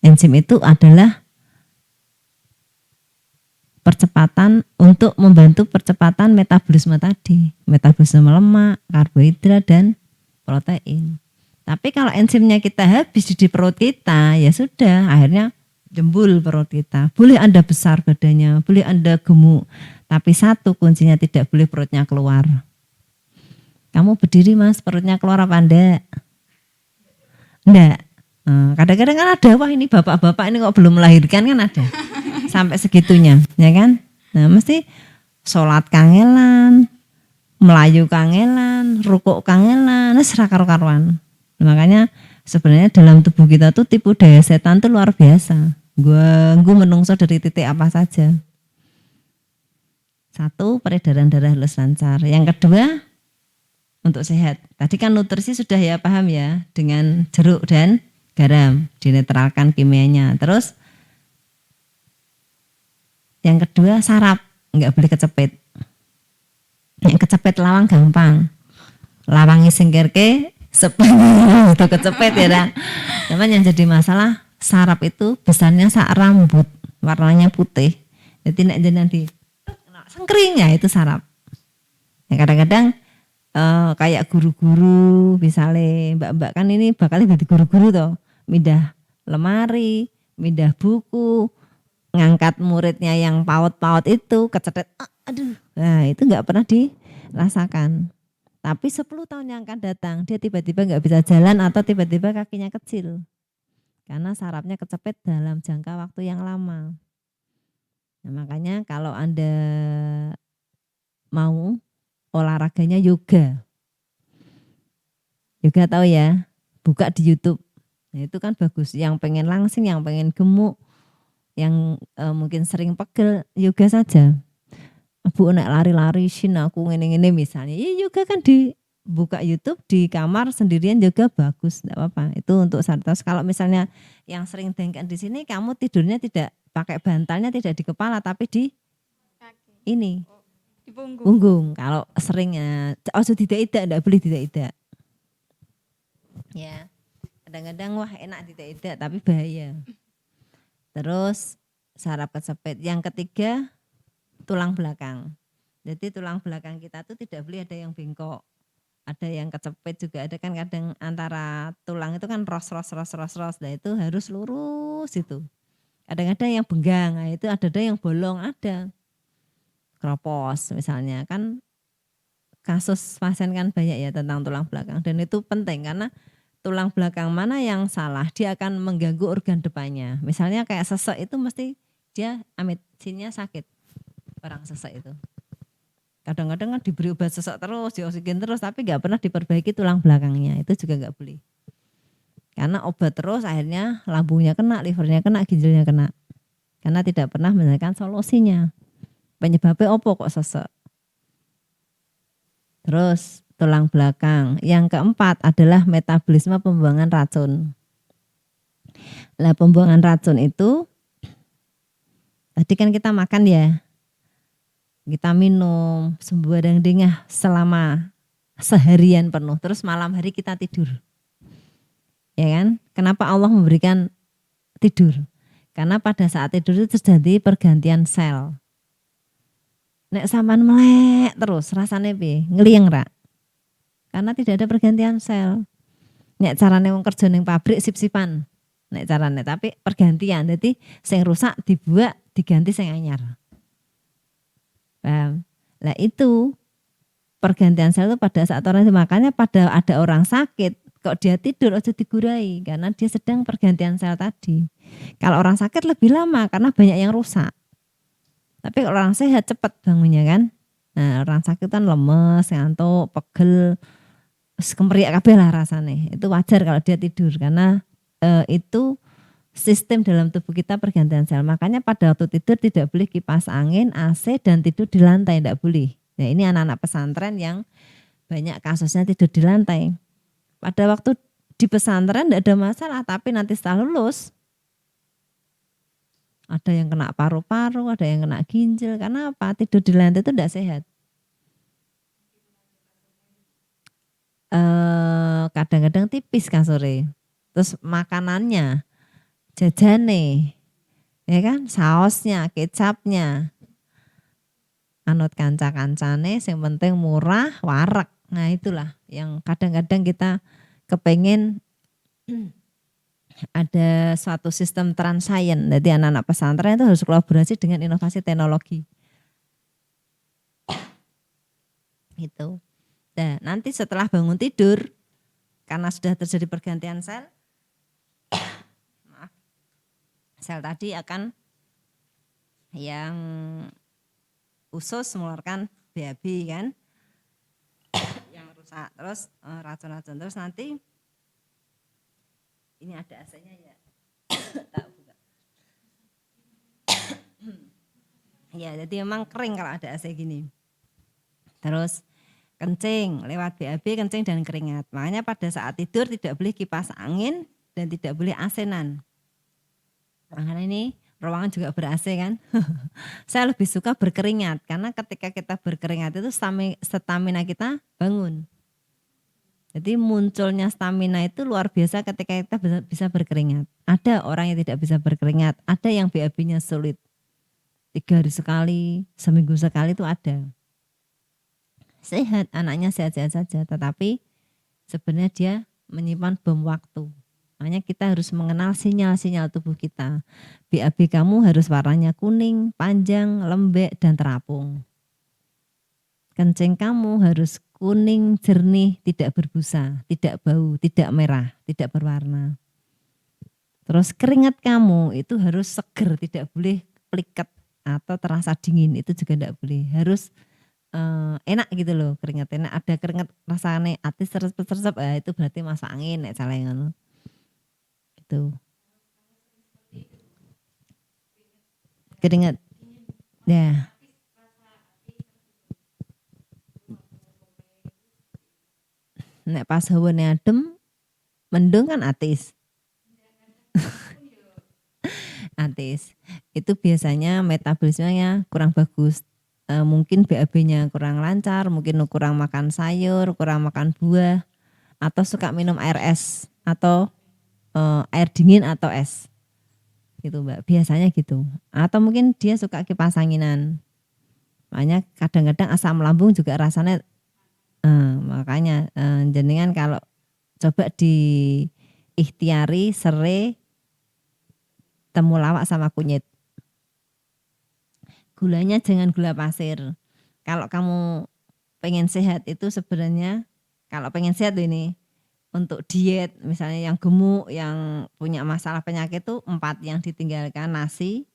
Enzim itu adalah percepatan untuk membantu percepatan metabolisme tadi, metabolisme lemak, karbohidrat dan protein. Tapi kalau enzimnya kita habis di perut kita, ya sudah, akhirnya jembul perut kita. Boleh Anda besar badannya, boleh Anda gemuk, tapi satu kuncinya tidak boleh perutnya keluar. Kamu berdiri Mas, perutnya keluar apa enggak? Enggak. Kadang-kadang kan ada, wah ini bapak-bapak ini kok belum melahirkan kan ada. Sampai segitunya, ya kan? Nah, mesti sholat kangelan, melayu kangelan, rukuk kangelan, serah karu-karuan. Makanya sebenarnya dalam tubuh kita tuh tipu daya setan tuh luar biasa. Gue menungso dari titik apa saja. 1, peredaran darah halus lancar. Yang kedua, untuk sehat. Tadi kan nutrisi sudah ya paham ya, dengan jeruk dan garam, dinetralkan kimianya. Terus yang kedua sarap, nggak boleh kecepet. Yang kecepet lawang gampang. Lawangi singkirke sepanjang itu kecepet ya dah. Cuman yang jadi masalah sarap itu besarnya sak rambut, warnanya putih. Jadi nek jenengan di sengkring ya itu sarap. Ya kadang-kadang kayak guru-guru misalnya mbak-mbak kan ini bakalnya jadi guru-guru toh, mindah lemari, mindah buku, ngangkat muridnya yang paut-paut itu kecetet, aduh, nah itu nggak pernah dirasakan. Tapi 10 tahun yang akan datang dia tiba-tiba nggak bisa jalan atau tiba-tiba kakinya kecil karena sarafnya kecepet dalam jangka waktu yang lama. Nah, makanya kalau Anda mau olahraganya yoga. Yoga tahu ya, buka di YouTube. Nah, itu kan bagus. Yang pengen langsing, yang pengen gemuk, yang mungkin sering pegel, yoga saja. Bu nek lari-lari sin aku ngene-ngene misalnya. Ya yoga kan di buka YouTube di kamar sendirian yoga bagus, enggak apa-apa. Itu untuk sartas. Kalau misalnya yang sering dengkan di sini kamu tidurnya tidak pakai bantalnya tidak di kepala tapi di ini Di punggung. punggung. Kalau seringnya tidak boleh tidak. Ya. Kadang-kadang wah enak tidak tapi bahaya. Terus saraf kecepet. Yang ketiga tulang belakang. Jadi tulang belakang kita tuh tidak boleh ada yang bengkok. Ada yang kecepet juga ada kan kadang antara tulang itu kan ros. Nah itu harus lurus itu. Kadang-kadang yang benggang, nah itu ada yang bolong ada. Kropos misalnya kan kasus pasien kan banyak ya tentang tulang belakang dan itu penting karena tulang belakang mana yang salah dia akan mengganggu organ depannya. Misalnya kayak sesek itu mesti dia sinnya sakit orang sesek itu. Kadang-kadang kan diberi obat sesek terus, dioksigen terus tapi nggak pernah diperbaiki tulang belakangnya itu juga nggak boleh. Karena obat terus akhirnya lambungnya kena, livernya kena, ginjalnya kena. Karena tidak pernah menyelesaikan solusinya. Penyebabnya apa kok sesek? Terus tulang belakang. Yang keempat adalah metabolisme pembuangan racun. Nah, pembuangan racun itu tadi kan kita makan ya, kita minum sembarang dengah selama seharian penuh, terus malam hari kita tidur. Ya kan? Kenapa Allah memberikan tidur? Karena pada saat tidur itu terjadi pergantian sel. Nek sampean melek terus rasane piye? Ngliyeng ra? Karena tidak ada pergantian sel. Nek carane wong kerja ning pabrik sip-sipan. Nek carane tapi pergantian. Jadi sing rusak dibuat diganti sing anyar. Paham? Lah itu pergantian sel itu pada saat orang itu, makanya pada ada orang sakit kok dia tidur aja digurai karena dia sedang pergantian sel tadi. Kalau orang sakit lebih lama karena banyak yang rusak. Tapi kalau orang sehat cepat bangunnya kan. Nah, orang sakit kan lemes, ngantuk, pegel, kemeriak kabeh lah rasane. Itu wajar kalau dia tidur karena itu sistem dalam tubuh kita pergantian sel. Makanya pada waktu tidur tidak boleh kipas angin, AC dan tidur di lantai, tidak boleh. Nah, ini anak-anak pesantren yang banyak kasusnya tidur di lantai. Pada waktu di pesantren tidak ada masalah, tapi nanti setelah lulus ada yang kena paru-paru, ada yang kena ginjal. Karena apa? Tidur di lantai itu tidak sehat. Kadang-kadang tipis kasurnya. Terus makanannya, jajane, ya kan, sausnya, kecapnya, anut kanca-kancane, yang penting murah, wareg. Nah itulah yang kadang-kadang kita kepengen ada suatu sistem transient. Jadi anak-anak pesantren itu harus kolaborasi dengan inovasi teknologi. Gitu. Nah, nanti setelah bangun tidur, karena sudah terjadi pergantian sel, sel tadi akan yang usus mengeluarkan BAB kan, yang rusak, terus racun-racun, terus nanti ini ada AC-nya ya, tak buka. Ya, jadi memang kering kalau ada AC gini. Terus kencing, lewat BAB, kencing dan keringat. Makanya pada saat tidur tidak boleh kipas angin dan tidak boleh AC-nan. Makanya ini ruangan juga ber-AC kan. Saya lebih suka berkeringat karena ketika kita berkeringat itu stamina kita bangun. Jadi munculnya stamina itu luar biasa ketika kita bisa berkeringat. Ada orang yang tidak bisa berkeringat, ada yang BAB-nya sulit. 3 hari sekali, seminggu sekali itu ada. Sehat, anaknya sehat-sehat saja, tetapi sebenarnya dia menyimpan bom waktu. Makanya kita harus mengenal sinyal-sinyal tubuh kita. BAB kamu harus warnanya kuning, panjang, lembek, dan terapung. Kencing kamu harus kuning, jernih, tidak berbusa, tidak bau, tidak merah, tidak berwarna. Terus keringat kamu itu harus seger, tidak boleh pliket atau terasa dingin, itu juga tidak boleh. Harus enak gitu loh, keringat enak. Ada keringat rasanya atis tersep-tersep, itu berarti masuk angin, nek salah ngono. Gitu. Keringat. Ya. Nek pas hawane adem, mendung kan atis. Atis. Itu biasanya metabolismenya kurang bagus. Mungkin BAB-nya kurang lancar, mungkin kurang makan sayur, kurang makan buah, atau suka minum air es, atau air dingin atau es. Gitu Mbak, biasanya gitu. Atau mungkin dia suka kipas anginan. Makanya kadang-kadang asam lambung juga rasanya, makanya jenengan kalau coba di ikhtiari serai temulawak sama kunyit. Gulanya jangan gula pasir. Kalau kamu pengen sehat itu sebenarnya, kalau pengen sehat ini, untuk diet misalnya yang gemuk, yang punya masalah penyakit itu 4 yang ditinggalkan. Nasi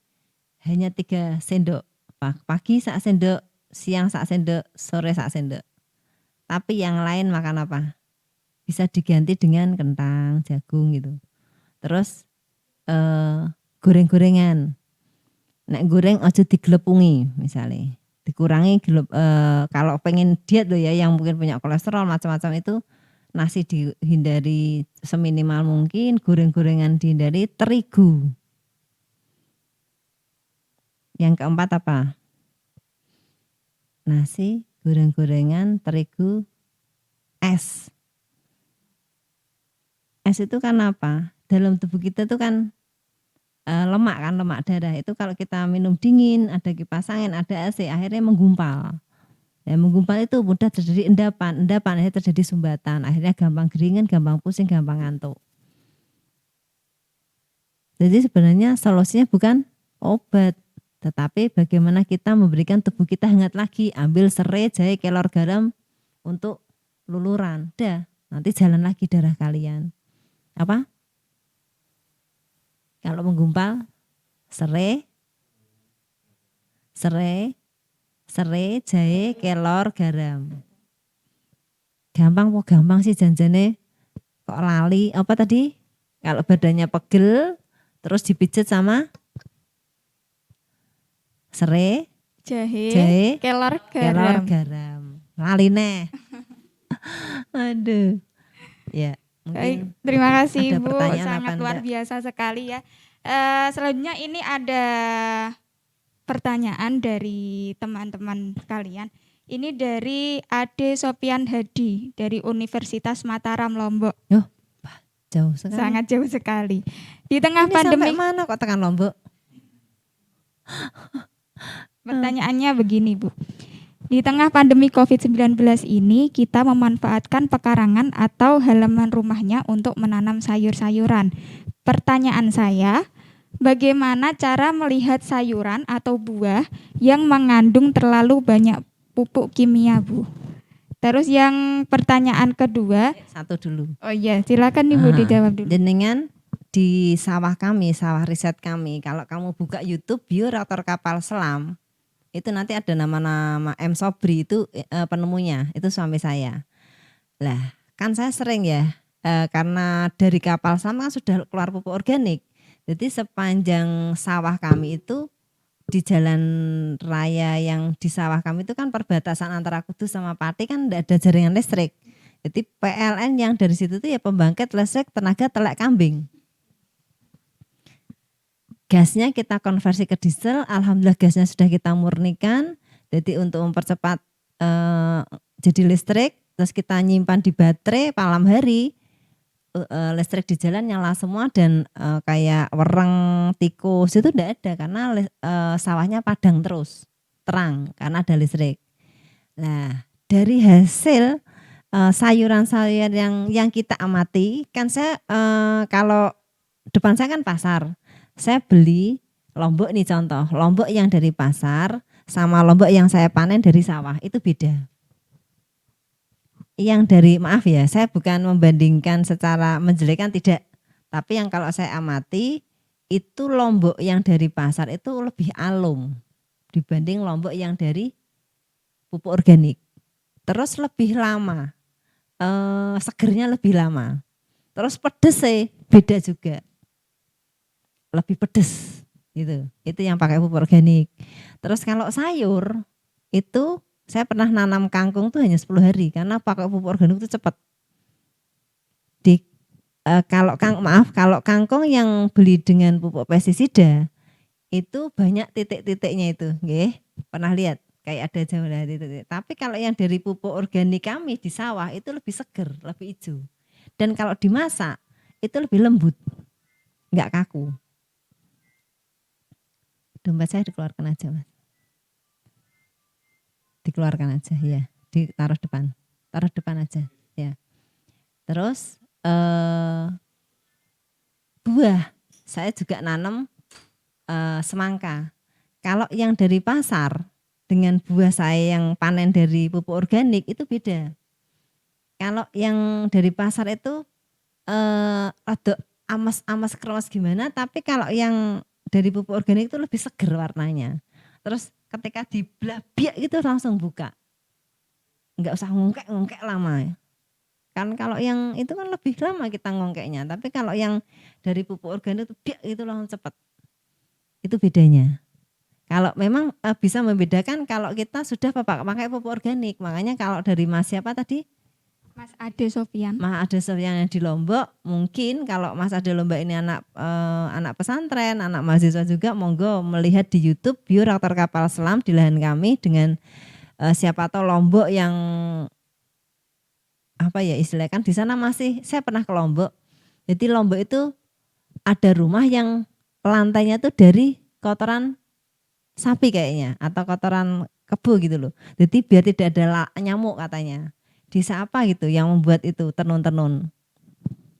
hanya 3 sendok. Pagi sak sendok, siang sak sendok, sore sak sendok. Tapi yang lain makan apa? Bisa diganti dengan kentang, jagung gitu. Terus goreng-gorengan. Nek goreng aja digelepungi misalnya. dikurangi kalau pengen diet loh ya, yang mungkin punya kolesterol macam-macam itu, nasi dihindari seminimal mungkin, goreng-gorengan dihindari, terigu. Yang keempat apa? Nasi, goreng-gorengan, terigu, es. Es itu kan apa? Dalam tubuh kita itu kan lemak kan, lemak darah. Itu kalau kita minum dingin, ada kipas angin, ada AC, akhirnya menggumpal. Ya, menggumpal itu mudah terjadi endapan akhirnya terjadi sumbatan, akhirnya gampang keringan, gampang pusing, gampang ngantuk. Jadi sebenarnya solusinya bukan obat, tetapi bagaimana kita memberikan tubuh kita hangat lagi. Ambil serai, jahe, kelor, garam untuk luluran. Dah, nanti jalan lagi darah kalian. Apa? Kalau menggumpal, serai, jahe, kelor, garam. Gampang kok, gampang sih janjane. Kok lali? Apa tadi? Kalau badannya pegel, terus dipijit sama serai, Jahe, kelor, kelor, garam. garam. Lali neh. Aduh. Ya, Baik, mungkin terima kasih ada Ibu, pertanyaan sangat apa luar enggak? biasa sekali ya. Selanjutnya ini ada pertanyaan dari teman-teman sekalian. Ini dari Ade Sopian Hadi dari Universitas Mataram Lombok. Yo, jauh sekali. Sangat jauh sekali. Di tengah Ini pandemi, sampai mana kok tekan Lombok? pertanyaannya begini Bu. Di tengah pandemi COVID-19 ini, kita memanfaatkan pekarangan atau halaman rumahnya untuk menanam sayur-sayuran. Pertanyaan saya, bagaimana cara melihat sayuran atau buah yang mengandung terlalu banyak pupuk kimia, Bu? Terus yang pertanyaan kedua, Satu dulu. oh iya, silakan Ibu dijawab dulu. Jenengan di sawah kami, sawah riset kami, kalau kamu buka YouTube bioreaktor kapal selam, itu nanti ada nama-nama M. Sobri itu penemunya, itu suami saya. Lah, kan saya sering ya, karena dari kapal selam kan sudah keluar pupuk organik. Jadi sepanjang sawah kami itu di jalan raya yang di sawah kami itu kan perbatasan antara Kudus sama Pati kan tidak ada jaringan listrik. Jadi PLN yang dari situ itu ya pembangkit listrik tenaga telek kambing. Gasnya kita konversi ke diesel, alhamdulillah gasnya sudah kita murnikan. Jadi untuk mempercepat jadi listrik, terus kita nyimpan di baterai malam hari, listrik di jalan nyala semua dan kayak wereng, tikus itu tidak ada karena sawahnya padang terus, terang karena ada listrik. Nah dari hasil sayuran-sayuran yang kita amati, kan saya kalau depan saya kan pasar. Saya beli lombok nih contoh, lombok yang dari pasar sama lombok yang saya panen dari sawah itu beda. Yang dari, maaf ya, saya bukan membandingkan secara menjelekkan tidak, tapi yang kalau saya amati itu lombok yang dari pasar itu lebih alum dibanding lombok yang dari pupuk organik. Terus lebih lama, segernya lebih lama. Terus pedes beda juga. Lebih pedes gitu. Itu yang pakai pupuk organik. Terus kalau sayur itu saya pernah nanam kangkung tuh hanya 10 hari karena pakai pupuk organik itu cepat. Kalau kangkung yang beli dengan pupuk pestisida itu banyak titik-titiknya itu, nggih. Pernah lihat kayak ada jauh titik. Tapi kalau yang dari pupuk organik kami di sawah itu lebih seger, lebih hijau. Dan kalau dimasak itu lebih lembut, nggak kaku. Dompet saya dikeluarkan aja, Mas. Dikeluarkan aja, ya. Ditaruh depan. Taruh depan aja, ya. Terus buah, saya juga nanam semangka. Kalau yang dari pasar dengan buah saya yang panen dari pupuk organik itu beda. Kalau yang dari pasar itu ada amas keras gimana, tapi kalau yang dari pupuk organik itu lebih seger warnanya. Terus ketika dibelah biak itu langsung buka. Enggak usah ngongkek lama. Kan kalau yang itu kan lebih lama kita ngongkeknya, tapi kalau yang dari pupuk organik itu biak itu langsung cepat. Itu bedanya. Kalau memang bisa membedakan kalau kita sudah pakai pupuk organik. Makanya kalau dari Mas siapa tadi? Mas Ade Sofian. Mas Ade Sofian yang di Lombok, mungkin kalau Mas Ade Lombok ini anak pesantren, anak mahasiswa juga, monggo melihat di YouTube Bioreaktor Kapal Selam di lahan kami dengan siapa tahu Lombok yang apa ya istilahnya kan di sana masih saya pernah ke Lombok. Jadi Lombok itu ada rumah yang lantainya tuh dari kotoran sapi kayaknya atau kotoran kebo gitu loh. Jadi biar tidak ada nyamuk katanya. Desa apa gitu yang membuat itu tenun-tenun.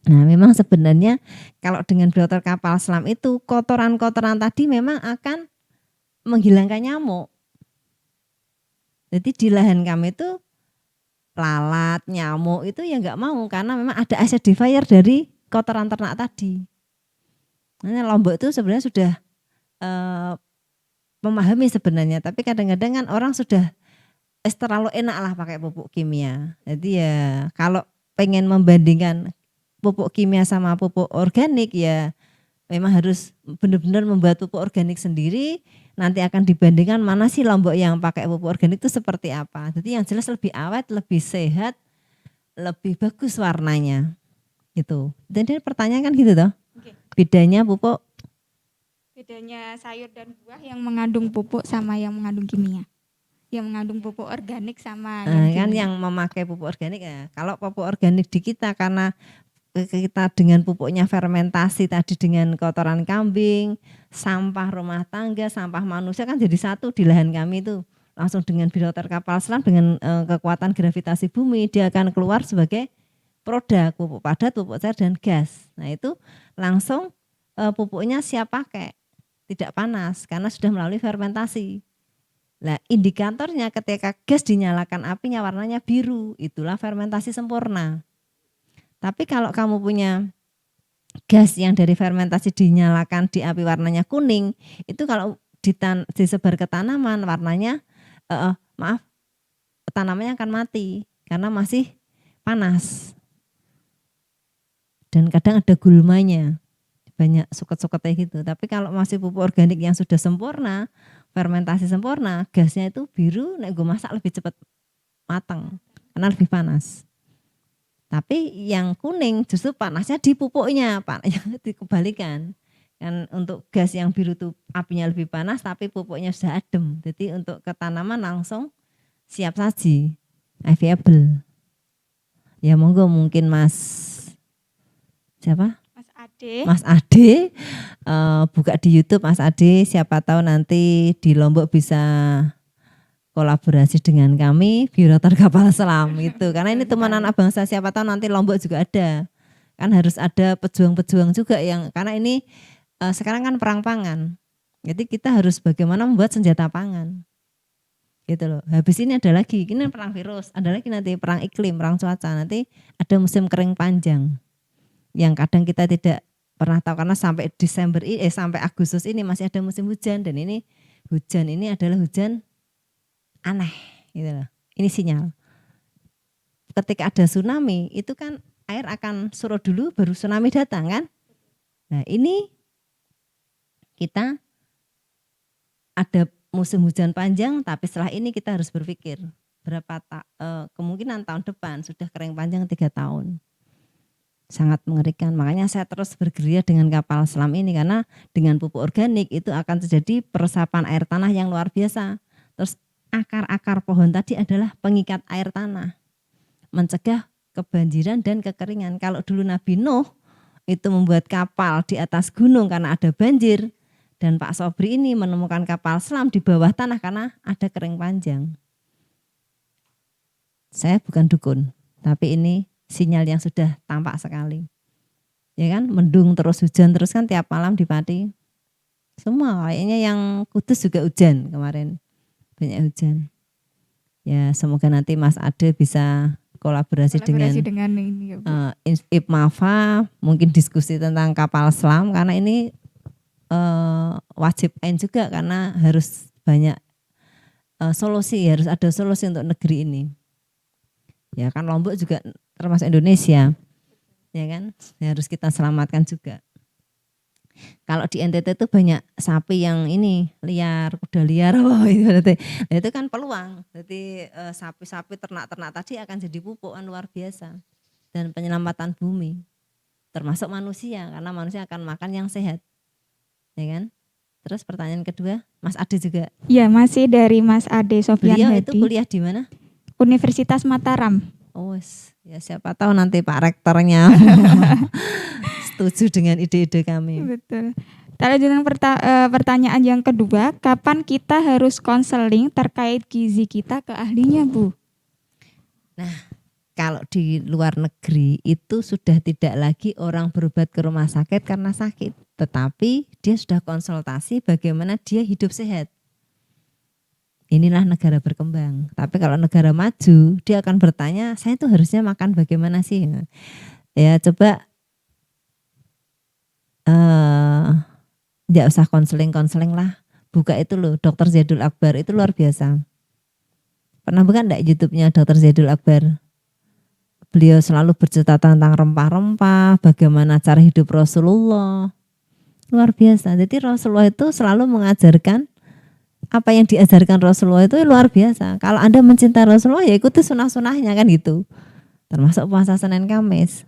Nah memang sebenarnya kalau dengan bioreaktor kapal selam itu kotoran-kotoran tadi memang akan menghilangkan nyamuk. Jadi di lahan kami itu lalat, nyamuk itu ya nggak mau karena memang ada acidifier dari kotoran ternak tadi. Nah, Lombok itu sebenarnya sudah memahami sebenarnya, tapi kadang-kadang kan orang sudah terlalu enak lah pakai pupuk kimia. Jadi ya kalau pengen membandingkan pupuk kimia sama pupuk organik ya memang harus benar-benar membuat pupuk organik sendiri. Nanti akan dibandingkan mana sih Lombok yang pakai pupuk organik itu seperti apa. Jadi yang jelas lebih awet, lebih sehat, lebih bagus warnanya. Gitu. Jadi pertanyaan kan gitu toh. Oke. Bedanya pupuk. Bedanya sayur dan buah yang mengandung pupuk sama yang mengandung kimia. Yang mengandung pupuk organik sama Kan kimia. yang memakai pupuk organik ya. Kalau pupuk organik di kita karena kita dengan pupuknya fermentasi tadi dengan kotoran kambing, sampah rumah tangga, sampah manusia kan jadi satu di lahan kami itu. Langsung dengan bioreaktor kapal selam dengan kekuatan gravitasi bumi dia akan keluar sebagai produk pupuk padat, pupuk cair dan gas. Nah itu langsung pupuknya siap pakai, tidak panas karena sudah melalui fermentasi. Nah indikatornya ketika gas dinyalakan apinya warnanya biru, itulah fermentasi sempurna. Tapi kalau kamu punya gas yang dari fermentasi dinyalakan di api warnanya kuning, itu kalau disebar ke tanaman warnanya, tanamannya akan mati karena masih panas. Dan kadang ada gulmanya, banyak suket-suketnya gitu. Tapi kalau masih pupuk organik yang sudah sempurna, fermentasi sempurna, gasnya itu biru, nek gue masak lebih cepat matang karena lebih panas. Tapi yang kuning justru panasnya di pupuknya, panasnya dikembalikan. Kan untuk gas yang biru itu apinya lebih panas tapi pupuknya sudah adem. Jadi untuk ke tanaman langsung siap saji, available. Ya monggo mungkin Mas siapa? Mas Ade. Mas Ade buka di YouTube Mas Ade, siapa tahu nanti di Lombok bisa kolaborasi dengan kami Bioreaktor Kapal Selam itu. Karena ini teman anak bangsa, siapa tahu nanti Lombok juga ada. Kan harus ada pejuang-pejuang juga yang karena ini sekarang kan perang pangan. Jadi kita harus bagaimana membuat senjata pangan. Gitu loh. Habis ini ada lagi, ini perang virus, ada lagi nanti perang iklim, perang cuaca, nanti ada musim kering panjang. Yang kadang kita tidak pernah tahu karena sampai sampai Agustus ini masih ada musim hujan dan ini hujan ini adalah hujan aneh gitu loh. Ini sinyal. Ketika ada tsunami itu kan air akan surut dulu baru tsunami datang kan. Nah ini kita ada musim hujan panjang tapi setelah ini kita harus berpikir berapa kemungkinan tahun depan sudah kering panjang 3 tahun. Sangat mengerikan. Makanya saya terus bergerilya dengan kapal selam ini karena dengan pupuk organik itu akan terjadi peresapan air tanah yang luar biasa. Terus akar-akar pohon tadi adalah pengikat air tanah. Mencegah kebanjiran dan kekeringan. Kalau dulu Nabi Nuh itu membuat kapal di atas gunung karena ada banjir. Dan Pak Sobri ini menemukan kapal selam di bawah tanah karena ada kering panjang. Saya bukan dukun, tapi ini sinyal yang sudah tampak sekali. Ya kan, mendung terus hujan terus kan tiap malam di Pati. Semua kayaknya yang Kudus juga hujan kemarin. Banyak hujan. Ya semoga nanti Mas Ade bisa kolaborasi dengan ini ya, IPMAFA, mungkin diskusi tentang kapal selam karena ini wajib juga karena harus banyak solusi, harus ada solusi untuk negeri ini. Ya kan Lombok juga termasuk Indonesia, ya kan, ya harus kita selamatkan juga. Kalau di NTT itu banyak sapi yang ini liar, kuda liar, wah itu berarti. Nah, itu kan peluang. Jadi sapi-sapi ternak-ternak tadi akan jadi pupuk kan luar biasa dan penyelamatan bumi termasuk manusia karena manusia akan makan yang sehat, ya kan? Terus pertanyaan kedua, Mas Ade juga. Ya, masih dari Mas Ade Sofyan Beliau itu Hadi, kuliah di mana? Universitas Mataram. Oh, ya siapa tahu nanti Pak Rektornya setuju dengan ide-ide kami. Betul. Kita lanjutkan pertanyaan yang kedua, kapan kita harus konseling terkait gizi kita ke ahlinya, Bu? Kalau di luar negeri itu sudah tidak lagi orang berobat ke rumah sakit karena sakit, tetapi dia sudah konsultasi bagaimana dia hidup sehat. Inilah negara berkembang. Tapi kalau negara maju, dia akan bertanya, saya itu harusnya makan bagaimana sih? Ya coba nggak usah konseling lah. Buka itu loh, Dr. Zaidul Akbar itu luar biasa. Pernah bukan enggak YouTube-nya Dr. Zaidul Akbar? Beliau selalu bercerita tentang rempah-rempah, bagaimana cara hidup Rasulullah. Luar biasa. Jadi Rasulullah itu selalu mengajarkan apa yang diajarkan Rasulullah itu luar biasa. Kalau Anda mencintai Rasulullah ya ikuti sunah-sunahnya kan gitu. Termasuk puasa Senin Kamis.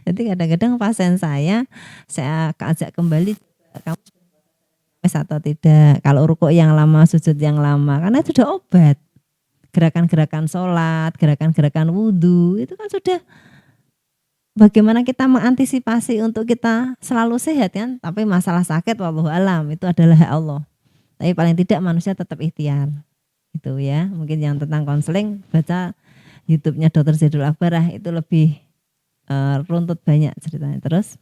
Jadi kadang-kadang pasien saya ajak kembali kamu atau tidak. Kalau rukuk yang lama, sujud yang lama, karena itu sudah obat. Gerakan-gerakan sholat, gerakan-gerakan wudhu, itu kan sudah bagaimana kita mengantisipasi untuk kita selalu sehat kan. Tapi masalah sakit wallahu alam itu adalah hak Allah. Tapi paling tidak manusia tetap ikhtiar. Itu ya, mungkin yang tentang konseling baca YouTube-nya Dr. Zaidul Akbar itu lebih runtut banyak ceritanya. Terus?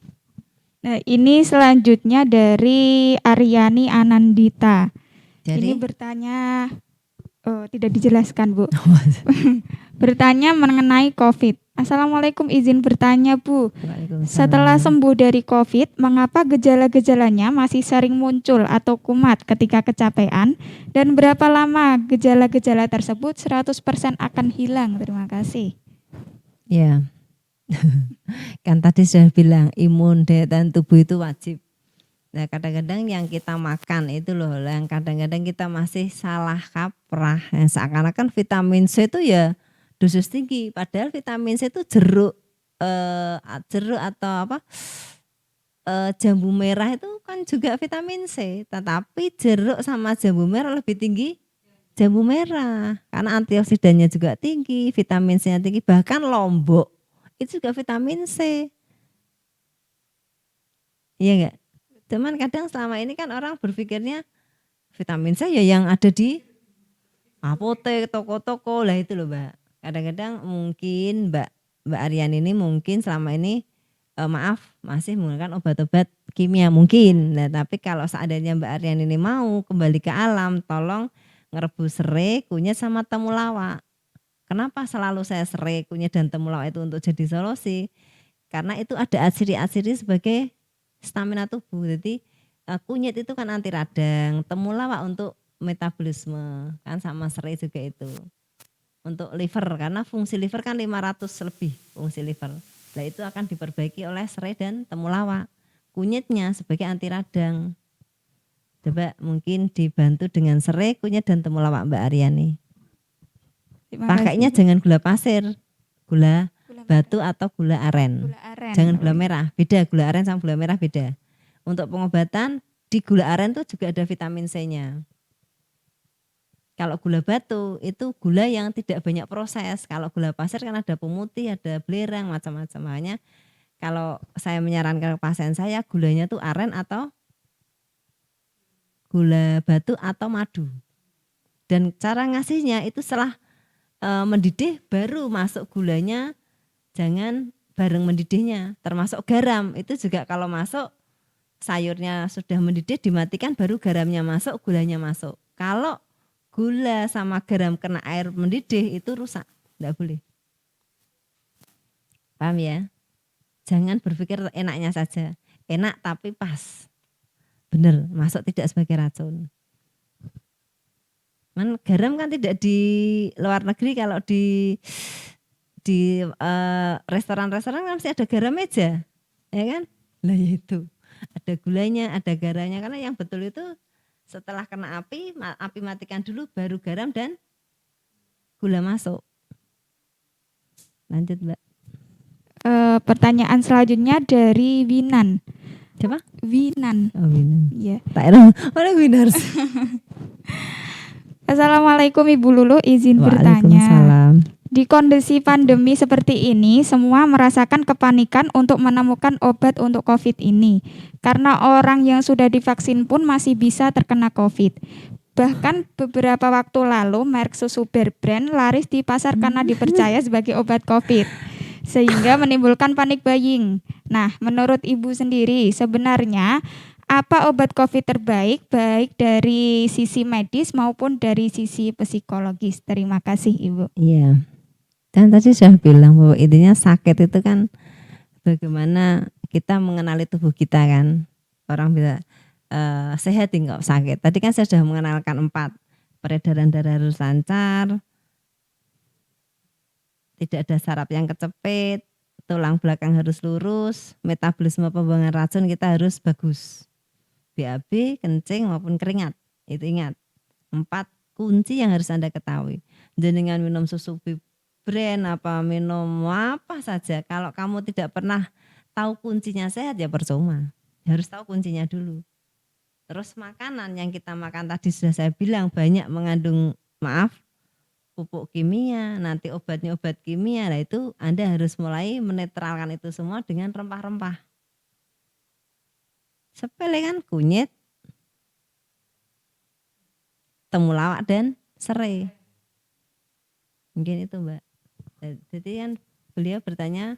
Nah, ini selanjutnya dari Aryani Anandita. Jadi ini bertanya, tidak dijelaskan, Bu. Bertanya mengenai COVID. Assalamualaikum, izin bertanya, Bu. Setelah sembuh dari COVID, mengapa gejala-gejalanya masih sering muncul atau kumat ketika kecapean? Dan berapa lama gejala-gejala tersebut 100% akan hilang? Terima kasih. Ya, kan tadi sudah bilang imun daya tahan tubuh itu wajib. Nah kadang-kadang yang kita makan itu loh, yang kadang-kadang kita masih salah kaprah. Nah, seakan-akan vitamin C itu ya dosis tinggi, padahal vitamin C itu jeruk atau apa jambu merah itu kan juga vitamin C, tetapi jeruk sama jambu merah lebih tinggi jambu merah karena antioksidannya juga tinggi, vitamin C-nya tinggi, bahkan lombok itu juga vitamin C. Iya enggak? Cuman kadang selama ini kan orang berpikirnya vitamin C ya yang ada di apotek, toko-toko lah itu loh Mbak. Kadang-kadang mungkin Mbak Aryan ini mungkin selama ini maaf masih menggunakan obat-obat kimia mungkin. Nah tapi kalau seandainya Mbak Aryan ini mau kembali ke alam, tolong ngerebus serai, kunyit sama temulawak. Kenapa selalu saya serai, kunyit dan temulawak itu untuk jadi solusi? Karena itu ada asiri-asiri sebagai stamina tubuh. Jadi kunyit itu kan anti radang, temulawak untuk metabolisme kan sama serai juga itu. Untuk liver karena fungsi liver kan 500 lebih fungsi liver. Nah itu akan diperbaiki oleh serai dan temulawak. Kunyitnya sebagai anti radang. Coba mungkin dibantu dengan serai, kunyit dan temulawak Mbak Aryani. Pakainya jangan gula pasir, gula batu atau gula aren. Jangan gula merah, beda gula aren sama gula merah beda. Untuk pengobatan di gula aren tuh juga ada vitamin C-nya. Kalau gula batu itu gula yang tidak banyak proses. Kalau gula pasir kan ada pemutih, ada belerang, macam-macam. Makanya kalau saya menyarankan ke pasien saya gulanya tuh aren atau gula batu atau madu. Dan cara ngasihnya itu setelah mendidih baru masuk gulanya. Jangan bareng mendidihnya, termasuk garam itu juga kalau masuk sayurnya sudah mendidih dimatikan baru garamnya masuk, gulanya masuk. Kalau gula sama garam kena air mendidih itu rusak, enggak boleh. Paham ya? Jangan berpikir enaknya saja, enak tapi pas, benar masuk tidak sebagai racun. Garam kan tidak di luar negeri, kalau di restoran-restoran kan masih ada garam meja, ya kan? Lah ya itu, ada gulanya, ada garamnya, karena yang betul itu setelah kena api, api matikan dulu, baru garam dan gula masuk. Lanjut Mbak. Pertanyaan selanjutnya dari Winan. Siapa? Winan. Oh Winar. Ya. Tak era, mana Winars? Assalamualaikum Ibu Lulu, izin bertanya. Waalaikumsalam. Di kondisi pandemi seperti ini, semua merasakan kepanikan untuk menemukan obat untuk COVID ini. Karena orang yang sudah divaksin pun masih bisa terkena COVID. Bahkan beberapa waktu lalu, merek susu Bear Brand laris di pasar karena dipercaya sebagai obat COVID. Sehingga menimbulkan panik buying. Nah, menurut Ibu sendiri, sebenarnya apa obat COVID terbaik, baik dari sisi medis maupun dari sisi psikologis? Terima kasih, Ibu. Iya. Dan tadi sudah bilang bahwa intinya sakit itu kan bagaimana kita mengenali tubuh kita kan. Orang bisa sehat nggak sakit. Tadi kan saya sudah mengenalkan 4. Peredaran darah harus lancar, tidak ada saraf yang kecepit, tulang belakang harus lurus, metabolisme pembuangan racun kita harus bagus. BAB, kencing maupun keringat. Itu ingat. 4 kunci yang harus Anda ketahui. Jenengan minum susu brand apa minum apa saja, kalau kamu tidak pernah tahu kuncinya sehat ya percuma. Harus tahu kuncinya dulu. Terus makanan yang kita makan tadi sudah saya bilang banyak mengandung pupuk kimia, nanti obatnya obat kimia. Nah itu Anda harus mulai menetralkan itu semua dengan rempah-rempah. Sepele kan, kunyit, temulawak dan serai. Mungkin itu Mbak. Jadi kan beliau bertanya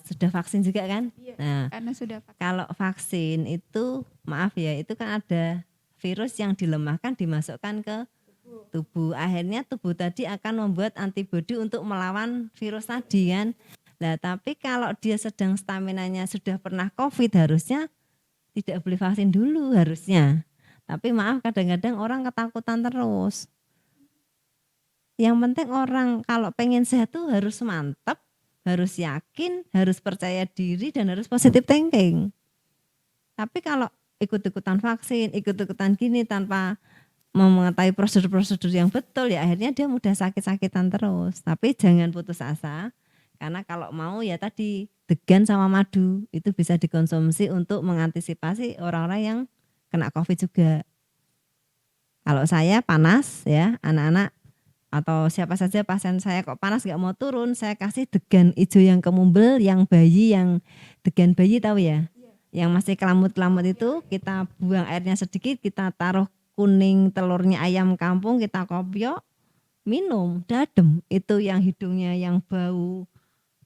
sudah vaksin juga kan? Iya, Nah, karena sudah vaksin. kalau vaksin itu maaf ya, itu kan ada virus yang dilemahkan dimasukkan ke tubuh. Akhirnya tubuh tadi akan membuat antibodi untuk melawan virus tadi kan. Nah, tapi kalau dia sedang staminanya sudah pernah COVID harusnya tidak boleh vaksin dulu harusnya. Tapi maaf kadang-kadang orang ketakutan terus. Yang penting orang kalau pengen sehat tuh harus mantap, harus yakin, harus percaya diri dan harus positive thinking. Tapi kalau ikut-ikutan vaksin, ikut-ikutan gini tanpa mengetahui prosedur-prosedur yang betul ya akhirnya dia mudah sakit-sakitan terus. Tapi jangan putus asa karena kalau mau ya tadi degan sama madu itu bisa dikonsumsi untuk mengantisipasi orang-orang yang kena COVID juga. Kalau saya panas ya anak-anak atau siapa saja pasien saya kok panas gak mau turun, saya kasih degan hijau yang kemumbel, yang bayi, yang degan bayi tahu ya? Yang masih kelamut-kelamut itu kita buang airnya sedikit, kita taruh kuning telurnya ayam kampung, kita kopiok, minum, dadem. Itu yang hidungnya yang bau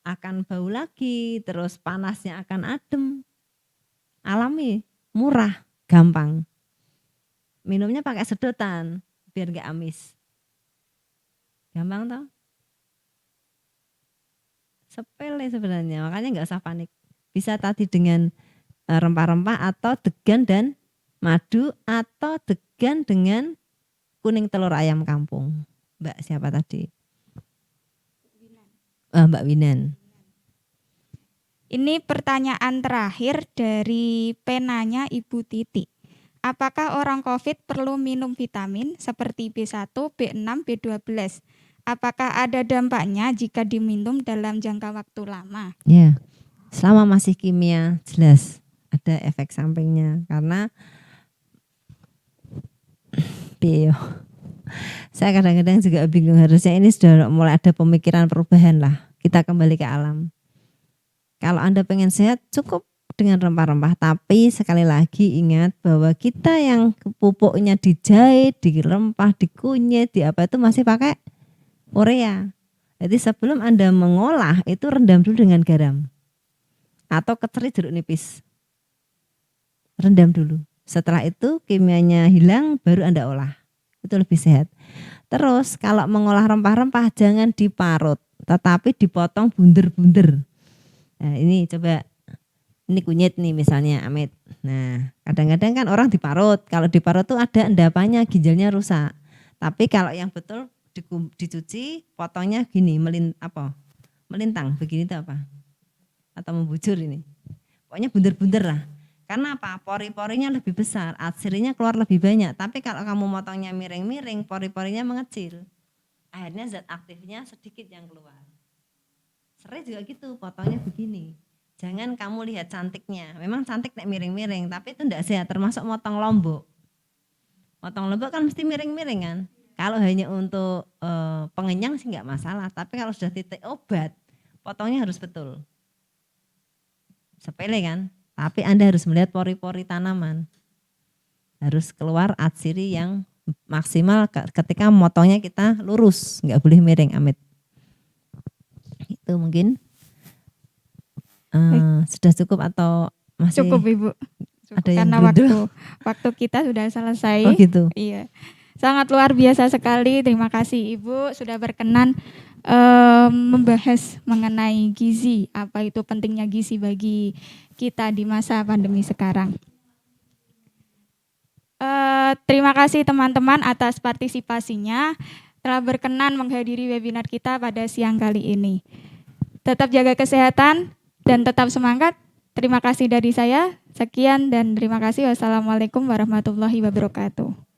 akan bau lagi, terus panasnya akan adem. Alami, murah, gampang. Minumnya pakai sedotan biar gak amis. Gampang toh? Sepele sebenarnya, makanya nggak usah panik. Bisa tadi dengan rempah-rempah atau degan dan madu atau degan dengan kuning telur ayam kampung. Mbak siapa tadi? Mbak Winan. Ini pertanyaan terakhir dari penanya Ibu Titi. Apakah orang COVID perlu minum vitamin seperti B1, B6, B12? Apakah ada dampaknya jika diminum dalam jangka waktu lama? Ya, selama masih kimia jelas ada efek sampingnya karena bio. Saya kadang-kadang juga bingung harusnya ini sudah mulai ada pemikiran perubahan lah. Kita kembali ke alam. Kalau Anda pengen sehat cukup dengan rempah-rempah, tapi sekali lagi ingat bahwa kita yang pupuknya dijahit, dirempah, dikunyit, di apa itu masih pakai urea. Jadi sebelum Anda mengolah itu rendam dulu dengan garam atau keceri jeruk nipis. Rendam dulu. Setelah itu kimianya hilang baru Anda olah. Itu lebih sehat. Terus kalau mengolah rempah-rempah jangan diparut, tetapi dipotong bunder-bunder. Nah, ini coba ini kunyit nih misalnya Amit. Nah, kadang-kadang kan orang diparut. Kalau diparut tuh ada endapannya, ginjalnya rusak. Tapi kalau yang betul dicuci, potongnya gini, melintang begini itu apa? Atau membujur ini. Pokoknya bunder-bunder lah. Karena apa? Pori-porinya lebih besar, atsirinya keluar lebih banyak. Tapi kalau kamu motongnya miring-miring, pori-porinya mengecil. Akhirnya zat aktifnya sedikit yang keluar. Serai juga gitu, potongnya begini. Jangan kamu lihat cantiknya. Memang cantik nek miring-miring, tapi itu enggak sehat, termasuk motong lombok. Motong lombok kan mesti miring-miring kan. Kalau hanya untuk pengenyang sih enggak masalah, tapi kalau sudah titik obat, potongnya harus betul. Sepele kan? Tapi Anda harus melihat pori-pori tanaman. Harus keluar atsiri yang maksimal ketika motongnya kita lurus, nggak boleh miring, Amit. Itu mungkin sudah cukup atau masih Cukup Ibu. Cukup, ada yang karena berundur? waktu kita sudah selesai. Oh gitu. Iya. Sangat luar biasa sekali. Terima kasih Ibu sudah berkenan membahas mengenai gizi. Apa itu pentingnya gizi bagi kita di masa pandemi sekarang. Terima kasih teman-teman atas partisipasinya telah berkenan menghadiri webinar kita pada siang kali ini. Tetap jaga kesehatan dan tetap semangat. Terima kasih dari saya. Sekian dan terima kasih. Wassalamualaikum warahmatullahi wabarakatuh.